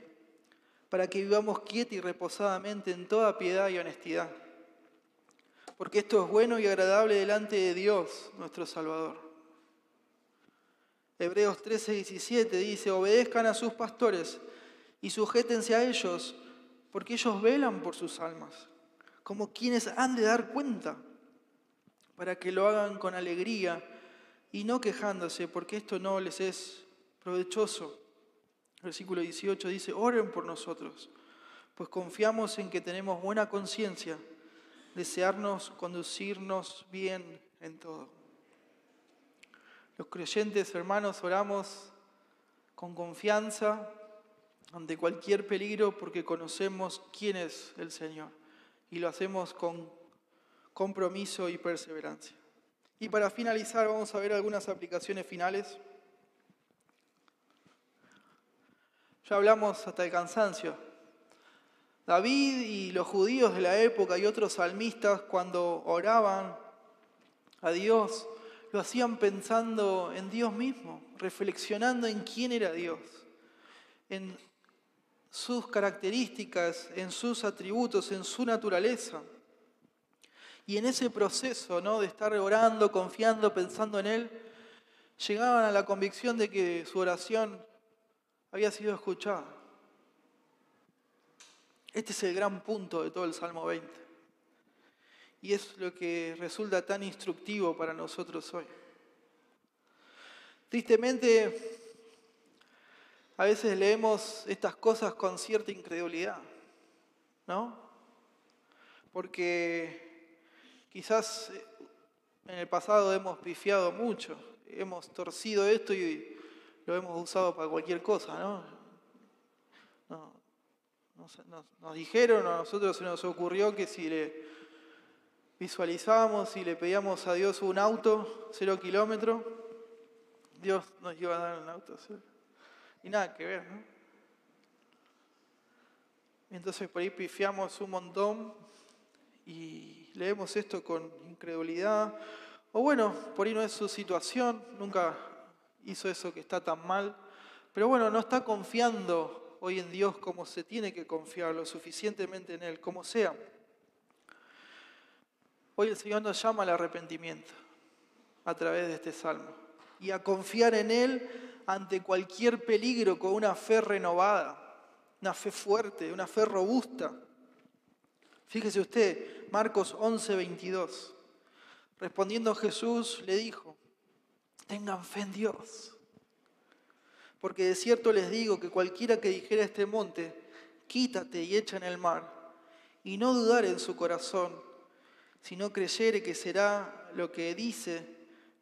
S1: para que vivamos quieta y reposadamente en toda piedad y honestidad. Porque esto es bueno y agradable delante de Dios, nuestro Salvador. Hebreos 13:17 dice: obedezcan a sus pastores y sujétense a ellos, porque ellos velan por sus almas, como quienes han de dar cuenta, para que lo hagan con alegría y no quejándose, porque esto no les es provechoso. Versículo 18 dice: oren por nosotros, pues confiamos en que tenemos buena conciencia, desearnos conducirnos bien en todo. Los creyentes, hermanos, oramos con confianza ante cualquier peligro porque conocemos quién es el Señor y lo hacemos con compromiso y perseverancia. Y para finalizar vamos a ver algunas aplicaciones finales. Ya hablamos hasta el cansancio. David y los judíos de la época y otros salmistas, cuando oraban a Dios, lo hacían pensando en Dios mismo, reflexionando en quién era Dios, en sus características, en sus atributos, en su naturaleza. Y en ese proceso, ¿no?, de estar orando, confiando, pensando en Él, llegaban a la convicción de que su oración había sido escuchada. Este es el gran punto de todo el Salmo 20. Y es lo que resulta tan instructivo para nosotros hoy. Tristemente, a veces leemos estas cosas con cierta incredulidad, ¿no? Porque quizás en el pasado hemos pifiado mucho, hemos torcido esto y lo hemos usado para cualquier cosa, ¿no? Nos dijeron, a nosotros se nos ocurrió que si le visualizábamos y le pedíamos a Dios un auto 0 kilómetros, Dios nos iba a dar un auto 0. Y nada que ver, ¿no? Entonces por ahí pifiamos un montón y leemos esto con incredulidad. O bueno, por ahí no es su situación, nunca hizo eso que está tan mal. Pero bueno, no está confiando hoy en Dios como se tiene que confiar, lo suficientemente en Él, como sea. Hoy el Señor nos llama al arrepentimiento a través de este salmo y a confiar en Él ante cualquier peligro con una fe renovada, una fe fuerte, una fe robusta. Fíjese usted, Marcos 11:22. Respondiendo Jesús le dijo: tengan fe en Dios, porque de cierto les digo que cualquiera que dijera a este monte, quítate y echa en el mar, y no dudar en su corazón, si no creyere que será lo que dice,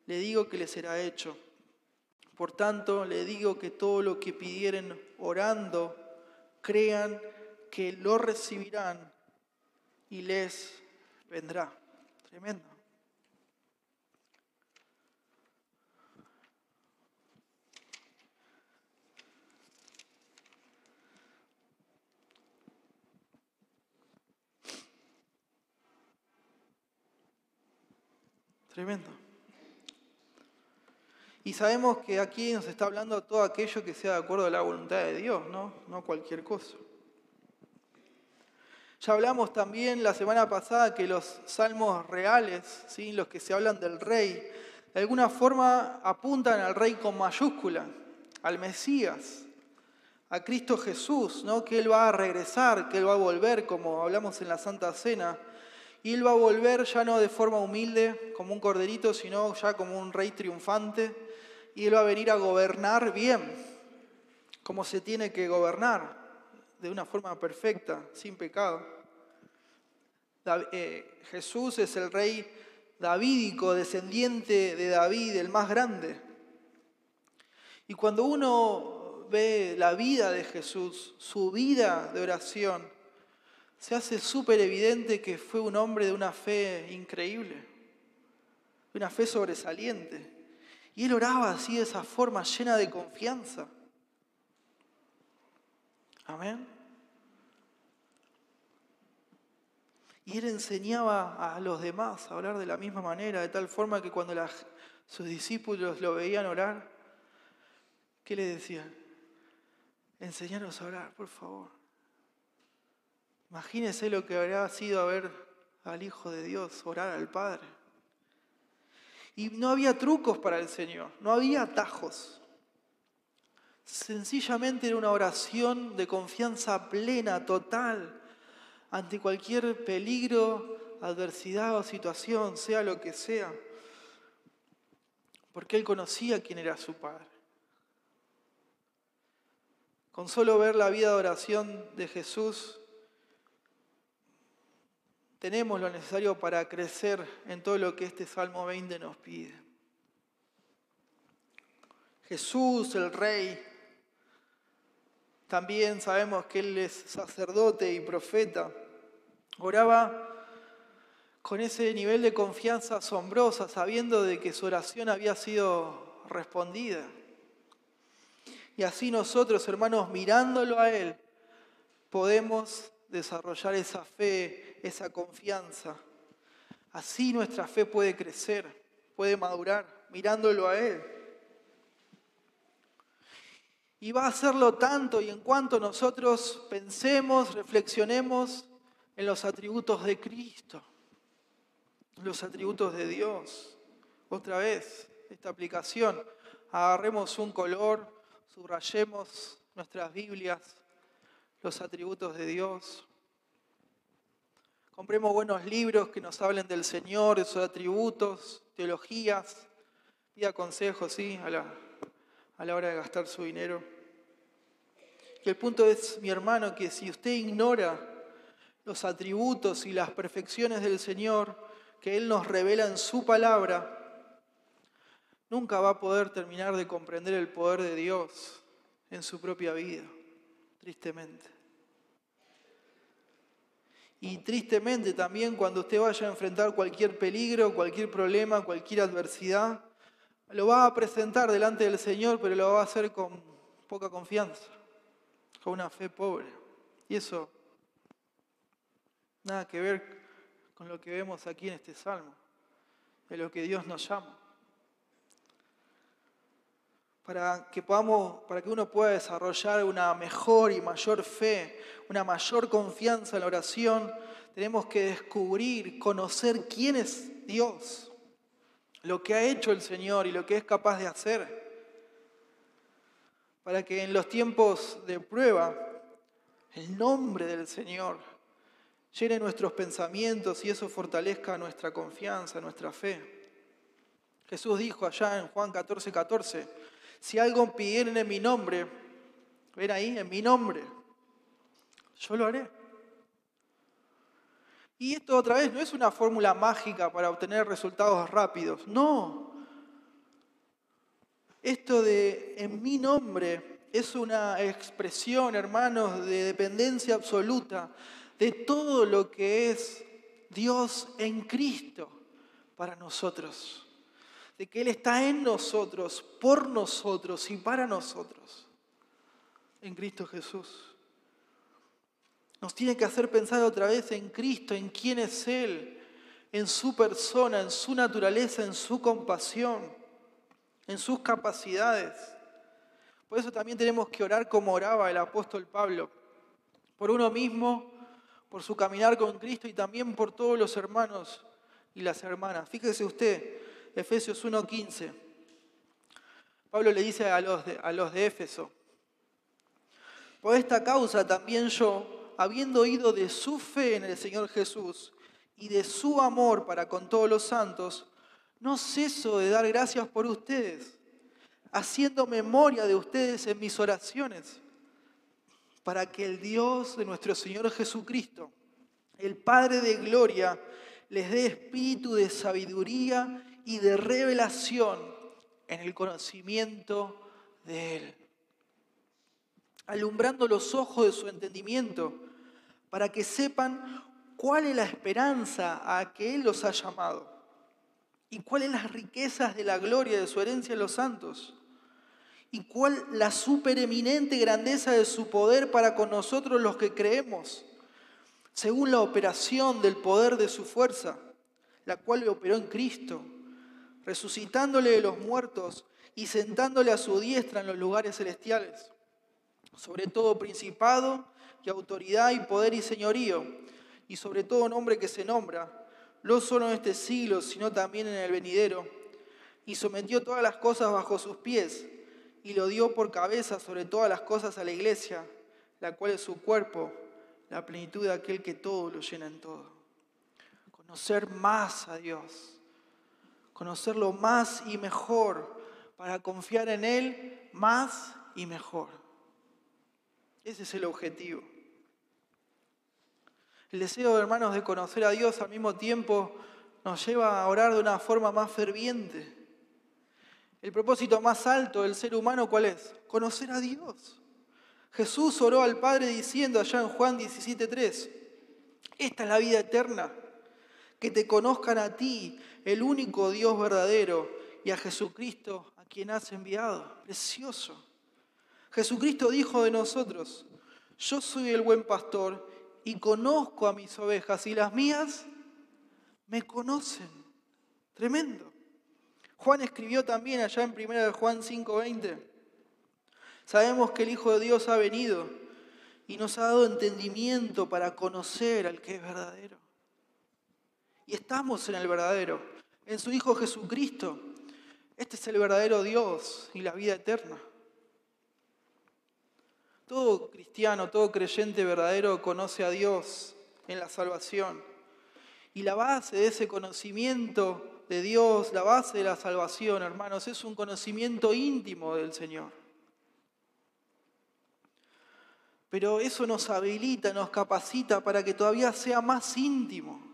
S1: le digo que le será hecho. Por tanto, le digo que todo lo que pidieren orando, crean que lo recibirán y les vendrá. Tremendo. Tremendo. Y sabemos que aquí nos está hablando todo aquello que sea de acuerdo a la voluntad de Dios, ¿no? No cualquier cosa. Ya hablamos también la semana pasada que los salmos reales, ¿sí?, los que se hablan del rey, de alguna forma apuntan al rey con mayúscula, al Mesías, a Cristo Jesús, ¿no?, que Él va a regresar, que Él va a volver, como hablamos en la Santa Cena. Y Él va a volver ya no de forma humilde, como un corderito, sino ya como un rey triunfante. Y Él va a venir a gobernar bien, como se tiene que gobernar, de una forma perfecta, sin pecado. Jesús es el rey davídico, descendiente de David, el más grande. Y cuando uno ve la vida de Jesús, su vida de oración, se hace súper evidente que fue un hombre de una fe increíble, de una fe sobresaliente. Y Él oraba así de esa forma, llena de confianza. Amén. Y Él enseñaba a los demás a orar de la misma manera, de tal forma que cuando sus discípulos lo veían orar, ¿qué le decían? Enseñanos a orar, por favor. Imagínense lo que habría sido ver al Hijo de Dios orar al Padre. Y no había trucos para el Señor, no había atajos. Sencillamente era una oración de confianza plena, total, ante cualquier peligro, adversidad o situación, sea lo que sea. Porque Él conocía quién era su Padre. Con solo ver la vida de oración de Jesús, tenemos lo necesario para crecer en todo lo que este Salmo 20 nos pide. Jesús, el Rey, también sabemos que Él es sacerdote y profeta. Oraba con ese nivel de confianza asombrosa, sabiendo de que su oración había sido respondida. Y así nosotros, hermanos, mirándolo a Él, podemos desarrollar esa fe, esa confianza. Así nuestra fe puede crecer, puede madurar, mirándolo a Él. Y va a hacerlo tanto y en cuanto nosotros pensemos, reflexionemos en los atributos de Cristo, los atributos de Dios. Otra vez, esta aplicación, agarremos un color, subrayemos nuestras Biblias, los atributos de Dios. Compremos buenos libros que nos hablen del Señor, de sus atributos, teologías. Pida consejos, ¿sí?, a la hora de gastar su dinero. Y el punto es, mi hermano, que si usted ignora los atributos y las perfecciones del Señor que Él nos revela en su palabra, nunca va a poder terminar de comprender el poder de Dios en su propia vida, tristemente. Y tristemente también cuando usted vaya a enfrentar cualquier peligro, cualquier problema, cualquier adversidad, lo va a presentar delante del Señor, pero lo va a hacer con poca confianza, con una fe pobre. Y eso Nada que ver con lo que vemos aquí en este salmo, de lo que Dios nos llama. Para que uno pueda desarrollar una mejor y mayor fe, una mayor confianza en la oración, tenemos que descubrir, conocer quién es Dios, lo que ha hecho el Señor y lo que es capaz de hacer. Para que en los tiempos de prueba, el nombre del Señor llene nuestros pensamientos y eso fortalezca nuestra confianza, nuestra fe. Jesús dijo allá en Juan 14:14, si algo pidieren en mi nombre, ven ahí, en mi nombre, yo lo haré. Y esto otra vez no es una fórmula mágica para obtener resultados rápidos, no. Esto de en mi nombre es una expresión, hermanos, de dependencia absoluta de todo lo que es Dios en Cristo para nosotros. De que Él está en nosotros, por nosotros y para nosotros, en Cristo Jesús. Nos tiene que hacer pensar otra vez en Cristo, en quién es Él, en su persona, en su naturaleza, en su compasión, en sus capacidades. Por eso también tenemos que orar como oraba el apóstol Pablo, por uno mismo, por su caminar con Cristo y también por todos los hermanos y las hermanas. Fíjese usted, Efesios 1:15. Pablo le dice a los de Éfeso, por esta causa también yo, habiendo oído de su fe en el Señor Jesús y de su amor para con todos los santos, no ceso de dar gracias por ustedes, haciendo memoria de ustedes en mis oraciones, para que el Dios de nuestro Señor Jesucristo, el Padre de gloria, les dé espíritu de sabiduría y de revelación en el conocimiento de Él, alumbrando los ojos de su entendimiento, para que sepan cuál es la esperanza a que Él los ha llamado y cuáles las riquezas de la gloria de su herencia en los santos y cuál la supereminente grandeza de su poder para con nosotros los que creemos, según la operación del poder de su fuerza, la cual le operó en Cristo, resucitándole de los muertos y sentándole a su diestra en los lugares celestiales, sobre todo principado y autoridad y poder y señorío, y sobre todo nombre que se nombra, no solo en este siglo, sino también en el venidero, y sometió todas las cosas bajo sus pies, y lo dio por cabeza sobre todas las cosas a la iglesia, la cual es su cuerpo, la plenitud de aquel que todo lo llena en todo. Conocer más a Dios, conocerlo más y mejor, para confiar en Él más y mejor. Ese es el objetivo. El deseo, hermanos, de conocer a Dios al mismo tiempo nos lleva a orar de una forma más ferviente. El propósito más alto del ser humano, ¿cuál es? Conocer a Dios. Jesús oró al Padre diciendo allá en Juan 17:3, esta es la vida eterna, que te conozcan a ti, el único Dios verdadero, y a Jesucristo, a quien has enviado. Precioso. Jesucristo dijo de nosotros, yo soy el buen pastor y conozco a mis ovejas y las mías me conocen. Tremendo. Juan escribió también allá en 1 Juan 5:20, sabemos que el Hijo de Dios ha venido y nos ha dado entendimiento para conocer al que es verdadero. Y estamos en el verdadero, en su Hijo Jesucristo. Este es el verdadero Dios y la vida eterna. Todo cristiano, todo creyente verdadero conoce a Dios en la salvación. Y la base de ese conocimiento de Dios, la base de la salvación, hermanos, es un conocimiento íntimo del Señor. Pero eso nos habilita, nos capacita para que todavía sea más íntimo.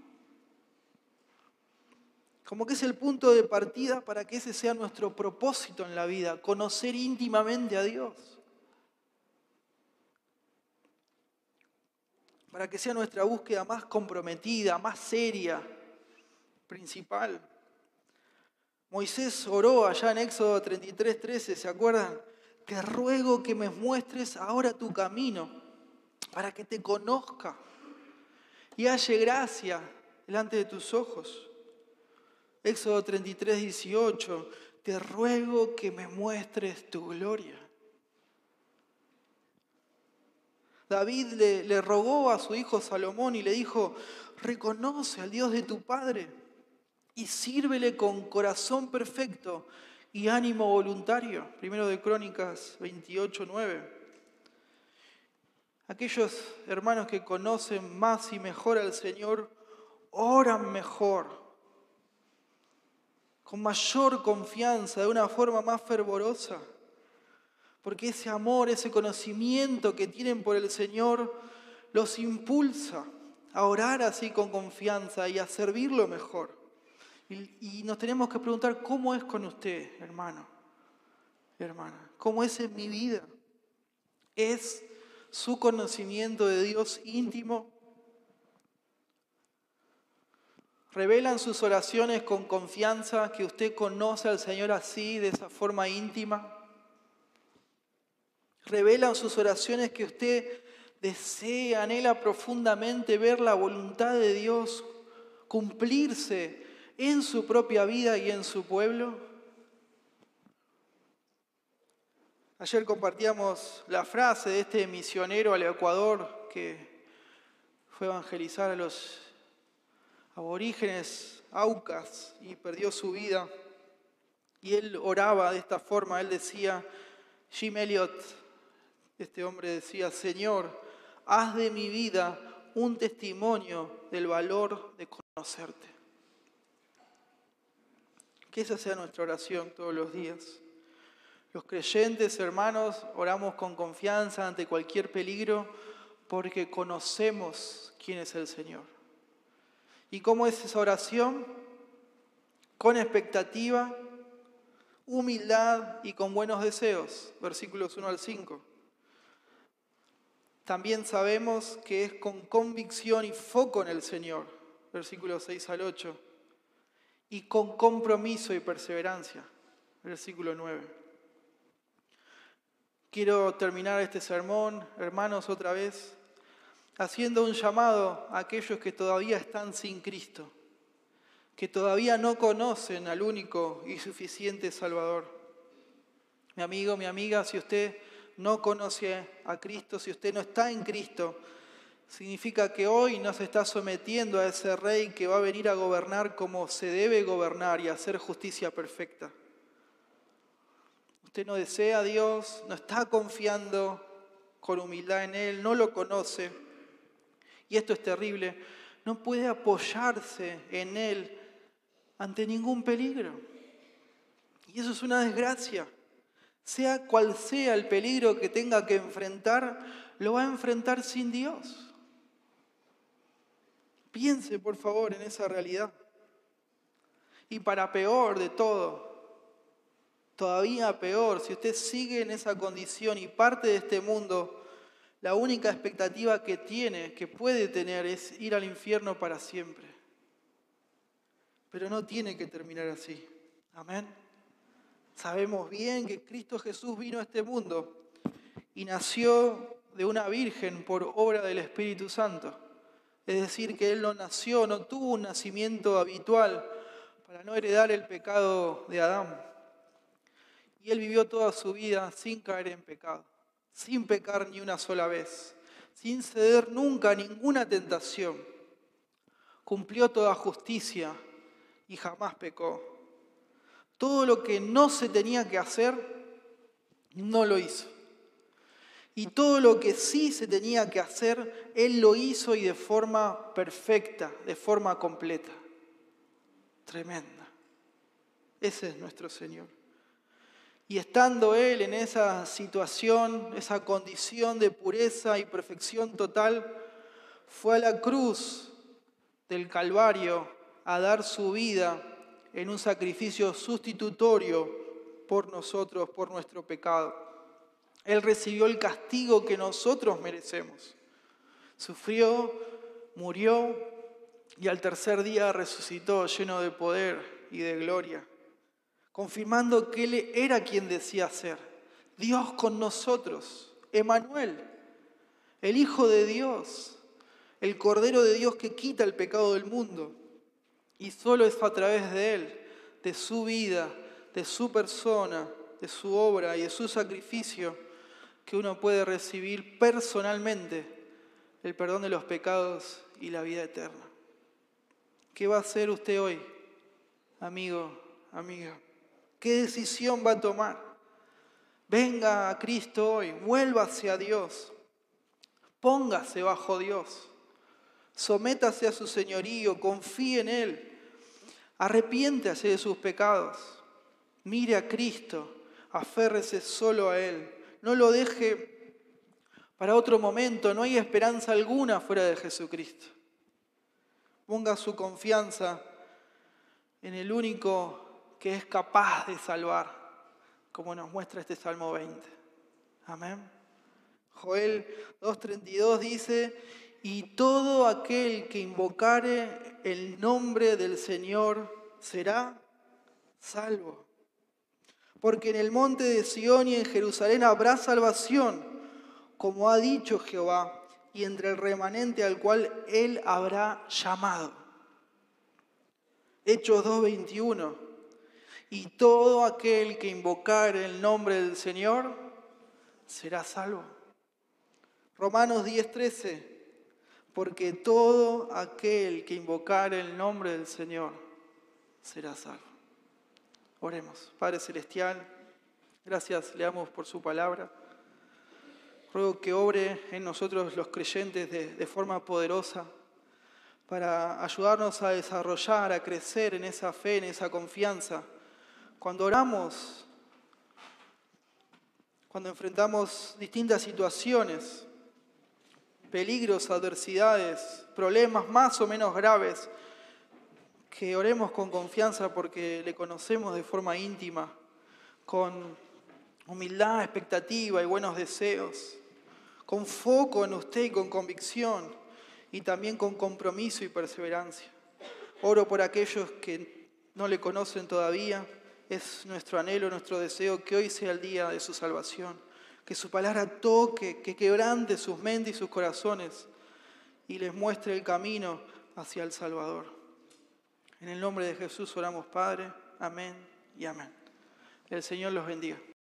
S1: Como que es el punto de partida para que ese sea nuestro propósito en la vida, conocer íntimamente a Dios. Para que sea nuestra búsqueda más comprometida, más seria, principal. Moisés oró allá en Éxodo 33:13, ¿se acuerdan? Te ruego que me muestres ahora tu camino, para que te conozca y halle gracia delante de tus ojos. Éxodo 33, 18, te ruego que me muestres tu gloria. David le rogó a su hijo Salomón y le dijo, reconoce al Dios de tu padre y sírvele con corazón perfecto y ánimo voluntario. Primero de Crónicas 28, 9. Aquellos hermanos que conocen más y mejor al Señor, oran mejor, con mayor confianza, de una forma más fervorosa. Porque ese amor, ese conocimiento que tienen por el Señor, los impulsa a orar así con confianza y a servirlo mejor. Y nos tenemos que preguntar, ¿cómo es con usted, hermano, hermana? ¿Cómo es en mi vida? ¿Es su conocimiento de Dios íntimo? ¿Revelan sus oraciones con confianza que usted conoce al Señor así, de esa forma íntima? ¿Revelan sus oraciones que usted desea, anhela profundamente ver la voluntad de Dios cumplirse en su propia vida y en su pueblo? Ayer compartíamos la frase de este misionero al Ecuador que fue a evangelizar a los aborígenes aucas y perdió su vida. Y él oraba de esta forma, él decía, Jim Elliot, este hombre decía, Señor, haz de mi vida un testimonio del valor de conocerte. Que esa sea nuestra oración todos los días. Los creyentes, hermanos, oramos con confianza ante cualquier peligro porque conocemos quién es el Señor. ¿Y cómo es esa oración? Con expectativa, humildad y con buenos deseos. Versículos 1 al 5. También sabemos que es con convicción y foco en el Señor, versículos 6 al 8, y con compromiso y perseverancia, versículo 9. Quiero terminar este sermón, hermanos, otra vez, haciendo un llamado a aquellos que todavía están sin Cristo, que todavía no conocen al único y suficiente Salvador. Mi amigo, mi amiga, si usted no conoce a Cristo, si usted no está en Cristo, significa que hoy no se está sometiendo a ese rey que va a venir a gobernar como se debe gobernar y hacer justicia perfecta. Usted no desea a Dios, no está confiando con humildad en Él, no lo conoce. Y esto es terrible, no puede apoyarse en Él ante ningún peligro. Y eso es una desgracia. Sea cual sea el peligro que tenga que enfrentar, lo va a enfrentar sin Dios. Piense, por favor, en esa realidad. Y para peor de todo, todavía peor, si usted sigue en esa condición y parte de este mundo, la única expectativa que tiene, que puede tener, es ir al infierno para siempre. Pero no tiene que terminar así. Amén. Sabemos bien que Cristo Jesús vino a este mundo y nació de una virgen por obra del Espíritu Santo. Es decir, que Él no nació, no tuvo un nacimiento habitual para no heredar el pecado de Adán. Y Él vivió toda su vida sin caer en pecado, sin pecar ni una sola vez, sin ceder nunca a ninguna tentación. Cumplió toda justicia y jamás pecó. Todo lo que no se tenía que hacer, no lo hizo. Y todo lo que sí se tenía que hacer, Él lo hizo y de forma perfecta, de forma completa. Tremenda. Ese es nuestro Señor. Y estando Él en esa situación, esa condición de pureza y perfección total, fue a la cruz del Calvario a dar su vida en un sacrificio sustitutorio por nosotros, por nuestro pecado. Él recibió el castigo que nosotros merecemos. Sufrió, murió y al tercer día resucitó lleno de poder y de gloria, confirmando que Él era quien decía ser, Dios con nosotros, Emmanuel, el Hijo de Dios, el Cordero de Dios que quita el pecado del mundo. Y solo es a través de Él, de su vida, de su persona, de su obra y de su sacrificio, que uno puede recibir personalmente el perdón de los pecados y la vida eterna. ¿Qué va a hacer usted hoy, amigo, amiga? ¿Qué decisión va a tomar? Venga a Cristo hoy, vuélvase a Dios, póngase bajo Dios, sométase a su señorío, confíe en Él, arrepiéntase de sus pecados, mire a Cristo, aférrese solo a Él, no lo deje para otro momento, no hay esperanza alguna fuera de Jesucristo. Ponga su confianza en el único que es capaz de salvar, como nos muestra este Salmo 20. Amén. Joel 2:32 dice: y todo aquel que invocare el nombre del Señor será salvo. Porque en el monte de Sión y en Jerusalén habrá salvación, como ha dicho Jehová, y entre el remanente al cual Él habrá llamado. Hechos 2:21. Y todo aquel que invocare el nombre del Señor será salvo. Romanos 10:13. Porque todo aquel que invocare el nombre del Señor será salvo. Oremos. Padre Celestial, gracias le damos por su palabra. Ruego que obre en nosotros los creyentes de forma poderosa para ayudarnos a desarrollar, a crecer en esa fe, en esa confianza. Cuando oramos, cuando enfrentamos distintas situaciones, peligros, adversidades, problemas más o menos graves, que oremos con confianza porque le conocemos de forma íntima, con humildad, expectativa y buenos deseos, con foco en usted y con convicción, y también con compromiso y perseverancia. Oro por aquellos que no le conocen todavía. Es nuestro anhelo, nuestro deseo que hoy sea el día de su salvación, que su palabra toque, que quebrante sus mentes y sus corazones y les muestre el camino hacia el Salvador. En el nombre de Jesús oramos, Padre. Amén y amén. El Señor los bendiga.